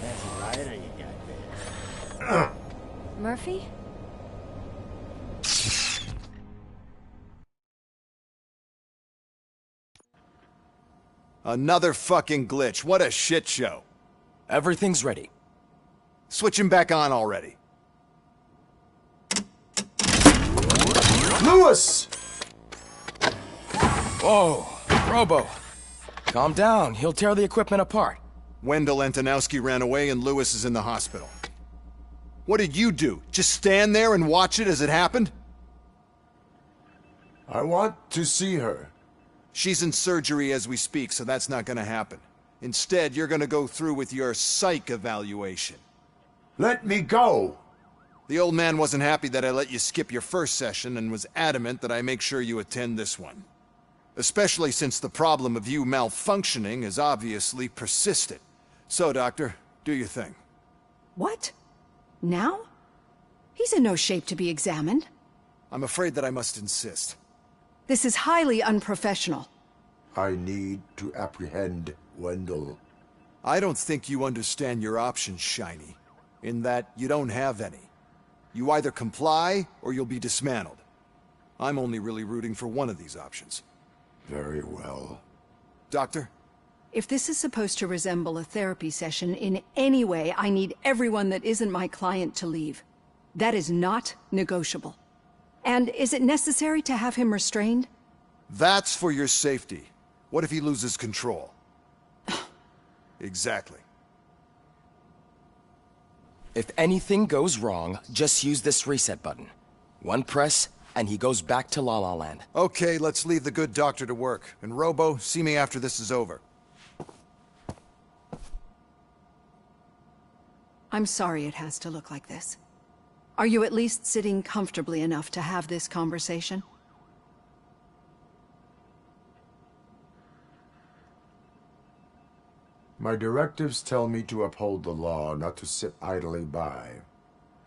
That's a lighter you got there. Murphy? Another fucking glitch. What a shit show. Everything's ready. Switch him back on already. Lewis! Whoa, Robo. Calm down. He'll tear the equipment apart. Wendell Antonowski ran away and Lewis is in the hospital. What did you do? Just stand there and watch it as it happened? I want to see her. She's in surgery as we speak, so that's not gonna happen. Instead, you're gonna go through with your psych evaluation. Let me go! The old man wasn't happy that I let you skip your first session and was adamant that I make sure you attend this one. Especially since the problem of you malfunctioning has obviously persisted. So, Doctor, do your thing. What? Now? He's in no shape to be examined. I'm afraid that I must insist. This is highly unprofessional. I need to apprehend Wendell. I don't think you understand your options, Shiny, in that you don't have any. You either comply, or you'll be dismantled. I'm only really rooting for one of these options. Very well. Doctor? If this is supposed to resemble a therapy session in any way, I need everyone that isn't my client to leave. That is not negotiable. And is it necessary to have him restrained? That's for your safety. What if he loses control? Exactly. If anything goes wrong, just use this reset button. One press, and he goes back to La La Land. Okay, let's leave the good doctor to work. And Robo, see me after this is over. I'm sorry it has to look like this. Are you at least sitting comfortably enough to have this conversation? My directives tell me to uphold the law, not to sit idly by.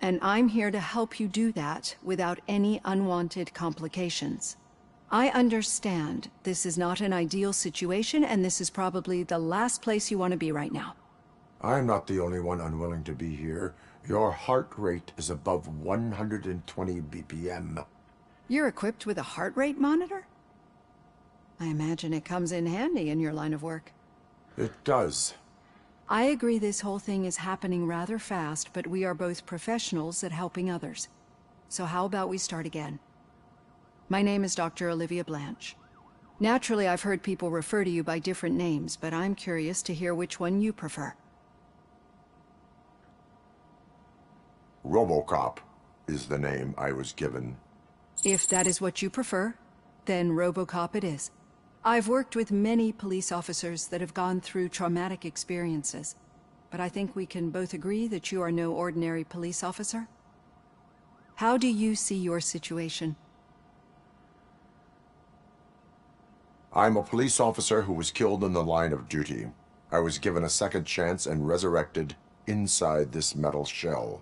And I'm here to help you do that without any unwanted complications. I understand this is not an ideal situation, and this is probably the last place you want to be right now. I'm not the only one unwilling to be here. Your heart rate is above 120 BPM. You're equipped with a heart rate monitor? I imagine it comes in handy in your line of work. It does. I agree this whole thing is happening rather fast, but we are both professionals at helping others. So how about we start again? My name is Dr. Olivia Blanche. Naturally, I've heard people refer to you by different names, but I'm curious to hear which one you prefer. RoboCop is the name I was given. If that is what you prefer, then RoboCop it is. I've worked with many police officers that have gone through traumatic experiences, but I think we can both agree that you are no ordinary police officer. How do you see your situation? I'm a police officer who was killed in the line of duty. I was given a second chance and resurrected inside this metal shell.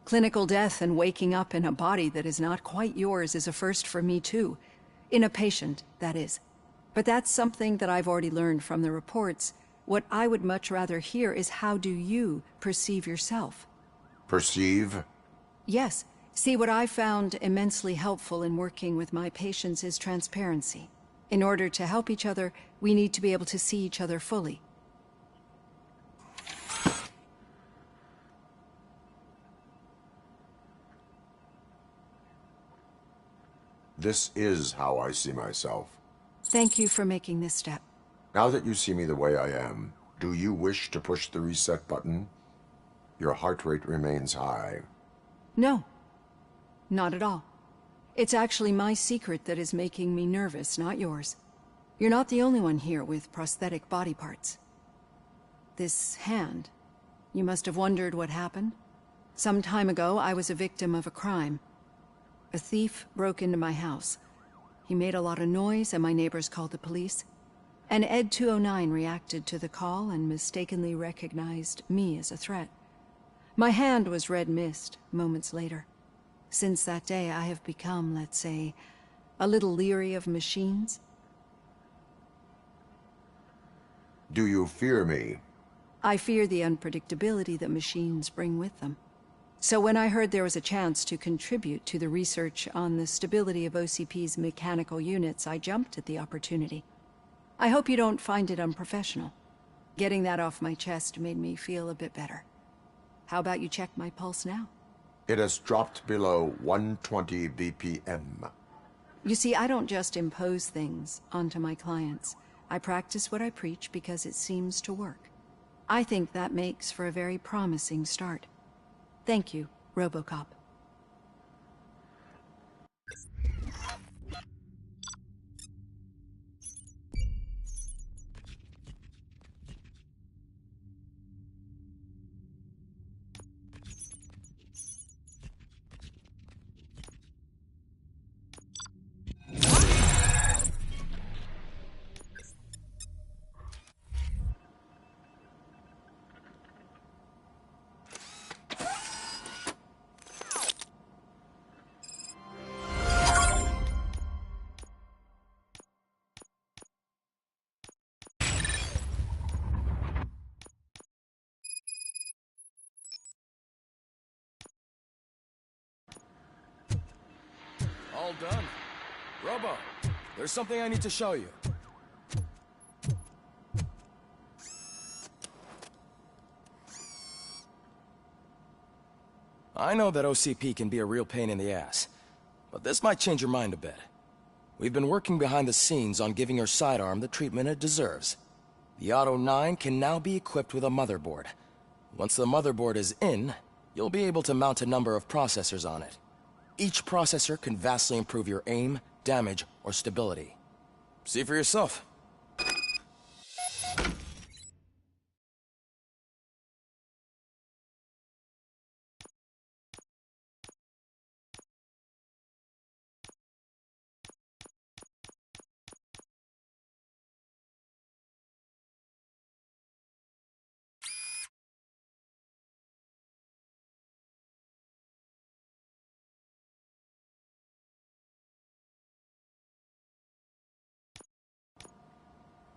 Clinical death and waking up in a body that is not quite yours is a first for me too. In a patient, that is. But that's something that I've already learned from the reports. What I would much rather hear is how do you perceive yourself? Perceive? Yes. See, what I found immensely helpful in working with my patients is transparency. In order to help each other, we need to be able to see each other fully. This is how I see myself. Thank you for making this step. Now that you see me the way I am, do you wish to push the reset button? Your heart rate remains high. No. Not at all. It's actually my secret that is making me nervous, not yours. You're not the only one here with prosthetic body parts. This hand, you must have wondered what happened. Some time ago, I was a victim of a crime. A thief broke into my house. He made a lot of noise and my neighbors called the police. And Ed 209 reacted to the call and mistakenly recognized me as a threat. My hand was red mist moments later. Since that day, I have become, let's say, a little leery of machines. Do you fear me? I fear the unpredictability that machines bring with them. So when I heard there was a chance to contribute to the research on the stability of OCP's mechanical units, I jumped at the opportunity. I hope you don't find it unprofessional. Getting that off my chest made me feel a bit better. How about you check my pulse now? It has dropped below 120 BPM. You see, I don't just impose things onto my clients. I practice what I preach because it seems to work. I think that makes for a very promising start. Thank you, RoboCop. all done. Robo, there's something I need to show you. I know that OCP can be a real pain in the ass, but this might change your mind a bit. We've been working behind the scenes on giving your sidearm the treatment it deserves. The Auto 9 can now be equipped with a motherboard. Once the motherboard is in, you'll be able to mount a number of processors on it. Each processor can vastly improve your aim, damage, or stability. See for yourself.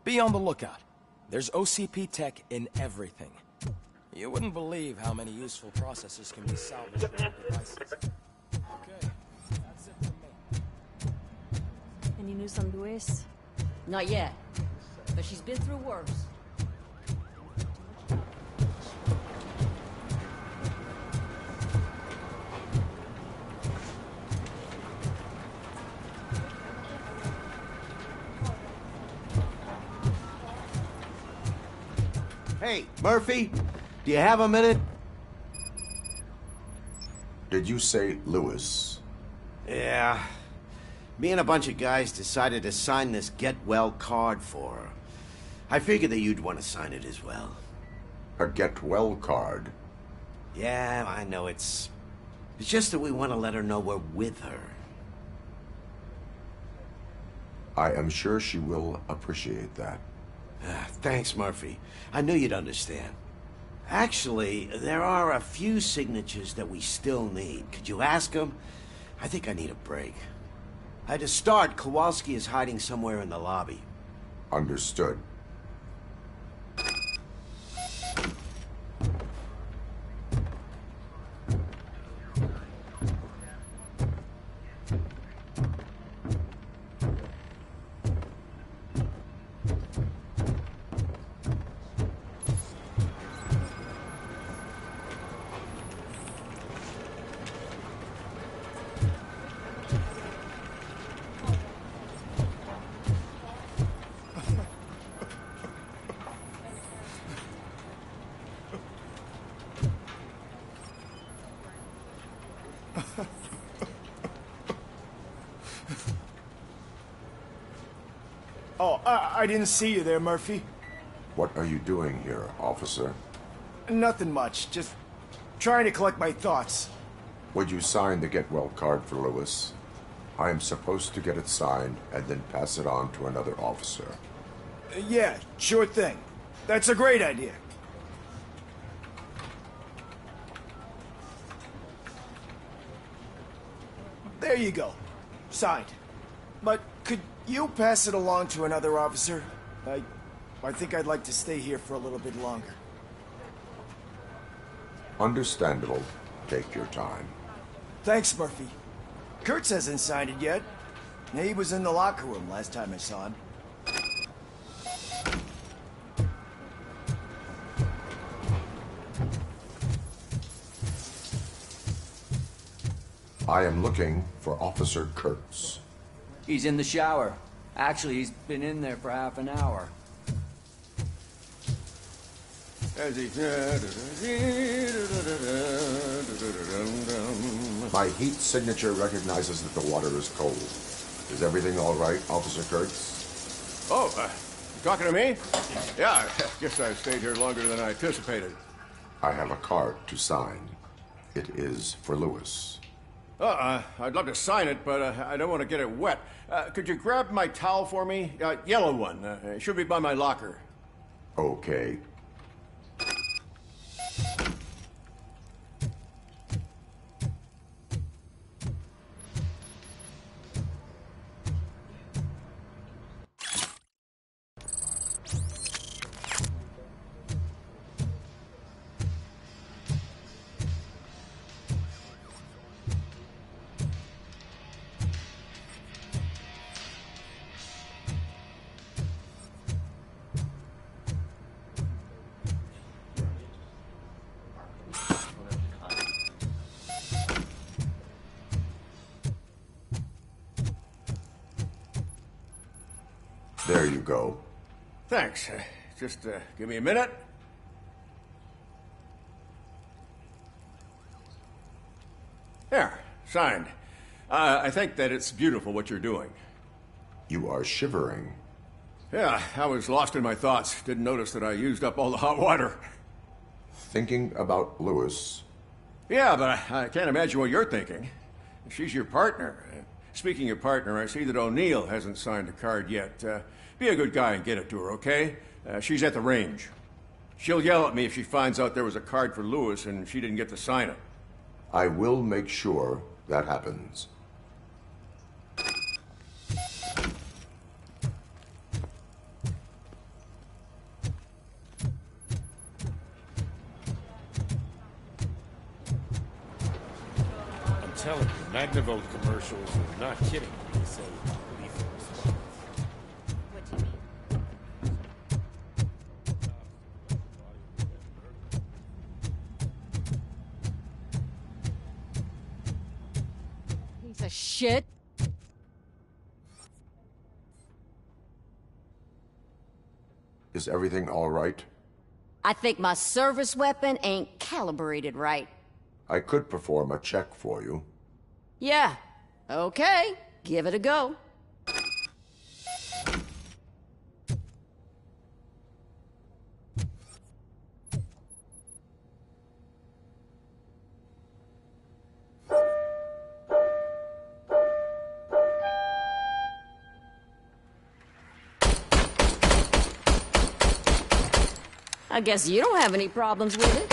Be on the lookout. There's OCP tech in everything. You wouldn't believe how many useful processors can be salvaged from your devices. Okay, that's it from me. Any news on Luis? Not yet, but she's been through worse. Hey, Murphy, do you have a minute? Did you say Lewis? Yeah. Me and a bunch of guys decided to sign this get well card for her. I figured that you'd want to sign it as well. A get well card? Yeah, I know it's just that we want to let her know we're with her. I am sure she will appreciate that. Thanks, Murphy. I knew you'd understand. Actually, there are a few signatures that we still need. Could you ask them? I think I need a break. To start, Kowalski is hiding somewhere in the lobby. Understood. Oh, I didn't see you there, Murphy. What are you doing here, officer? Nothing much, just trying to collect my thoughts. Would you sign the get well card for Lewis? I am supposed to get it signed and then pass it on to another officer. Yeah, sure thing. That's a great idea. There you go. Signed. But could you pass it along to another officer? I think I'd like to stay here for a little bit longer. Understandable. Take your time. Thanks, Murphy. Kurtz hasn't signed it yet. He was in the locker room last time I saw him. I am looking for Officer Kurtz. He's in the shower. Actually, he's been in there for half an hour. My heat signature recognizes that the water is cold. Is everything all right, Officer Kurtz? Oh, talking to me? Yeah, I guess I stayed here longer than I anticipated. I have a card to sign. It is for Lewis. I'd love to sign it, but I don't want to get it wet. Could you grab my towel for me? Yellow one. It should be by my locker. Okay. go. Thanks. Just give me a minute. There, signed. I think that it's beautiful what you're doing. You are shivering. Yeah, I was lost in my thoughts. Didn't notice that I used up all the hot water. Thinking about Lewis. Yeah, but I can't imagine what you're thinking. She's your partner. Speaking of partner, I see that O'Neill hasn't signed a card yet. Be a good guy and get it to her, okay? She's at the range. She'll yell at me if she finds out there was a card for Lewis and she didn't get to sign it. I will make sure that happens. I'm telling you, Magnavolt commercials are not kidding when they say lethal response. What do you mean? Piece of shit. Is everything all right? I think my service weapon ain't calibrated right. I could perform a check for you. Yeah. Okay. Give it a go. I guess you don't have any problems with it.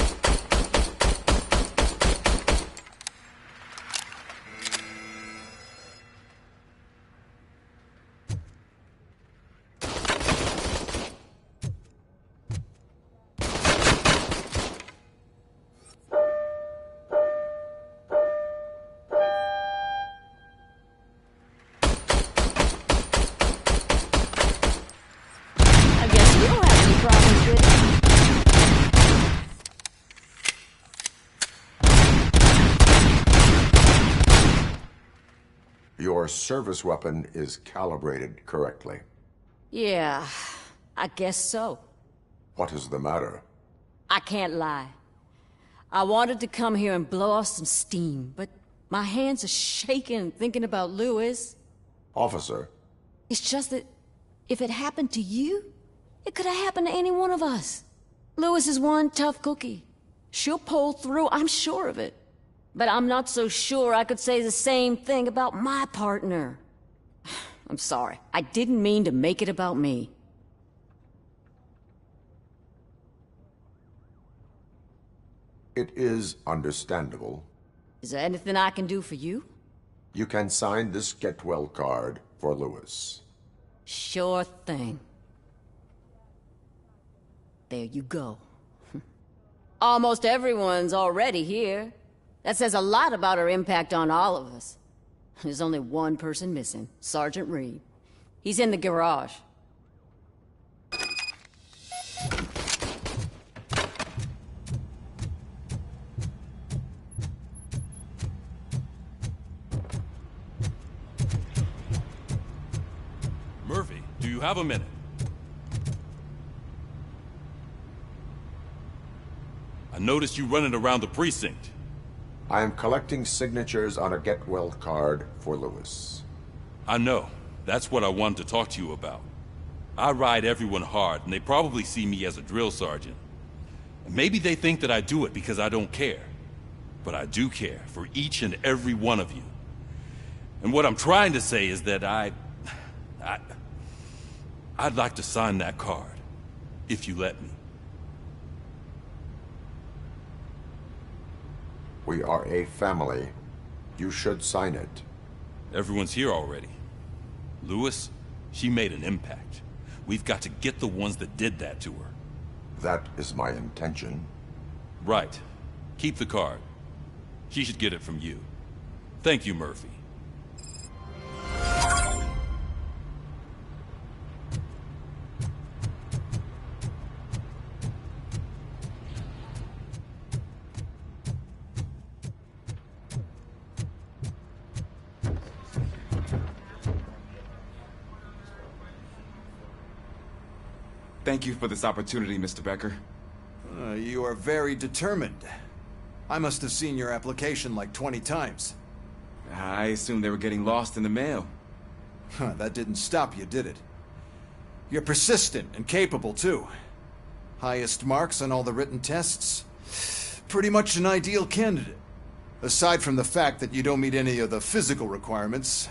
I guess you don't have any problems with it. Your service weapon is calibrated correctly. Yeah, I guess so. What is the matter? I can't lie. I wanted to come here and blow off some steam, but my hands are shaking thinking about Lewis. Officer, It's just that if it happened to you, it could have happened to any one of us. Lewis is one tough cookie. She'll pull through, I'm sure of it. But I'm not so sure I could say the same thing about my partner. I'm sorry. I didn't mean to make it about me. it is understandable. Is there anything I can do for you? You can sign this get well card for Lewis. Sure thing. There you go. Almost everyone's already here. That says a lot about her impact on all of us. There's only one person missing, Sergeant Reed. He's in the garage. Murphy, do you have a minute? I noticed you running around the precinct. I am collecting signatures on a get well card for Lewis. I know. That's what I wanted to talk to you about. I ride everyone hard, and they probably see me as a drill sergeant. And maybe they think that I do it because I don't care. But I do care for each and every one of you. And what I'm trying to say is that I'd like to sign that card, if you let me. We are a family. You should sign it. Everyone's here already. Lewis, she made an impact. We've got to get the ones that did that to her. That is my intention. Right. Keep the card. She should get it from you. Thank you, Murphy. Thank you for this opportunity, Mr. Becker. You are very determined. I must have seen your application like 20 times. I assumed they were getting lost in the mail. That didn't stop you, did it? You're persistent and capable, too. Highest marks on all the written tests. Pretty much an ideal candidate. Aside from the fact that you don't meet any of the physical requirements,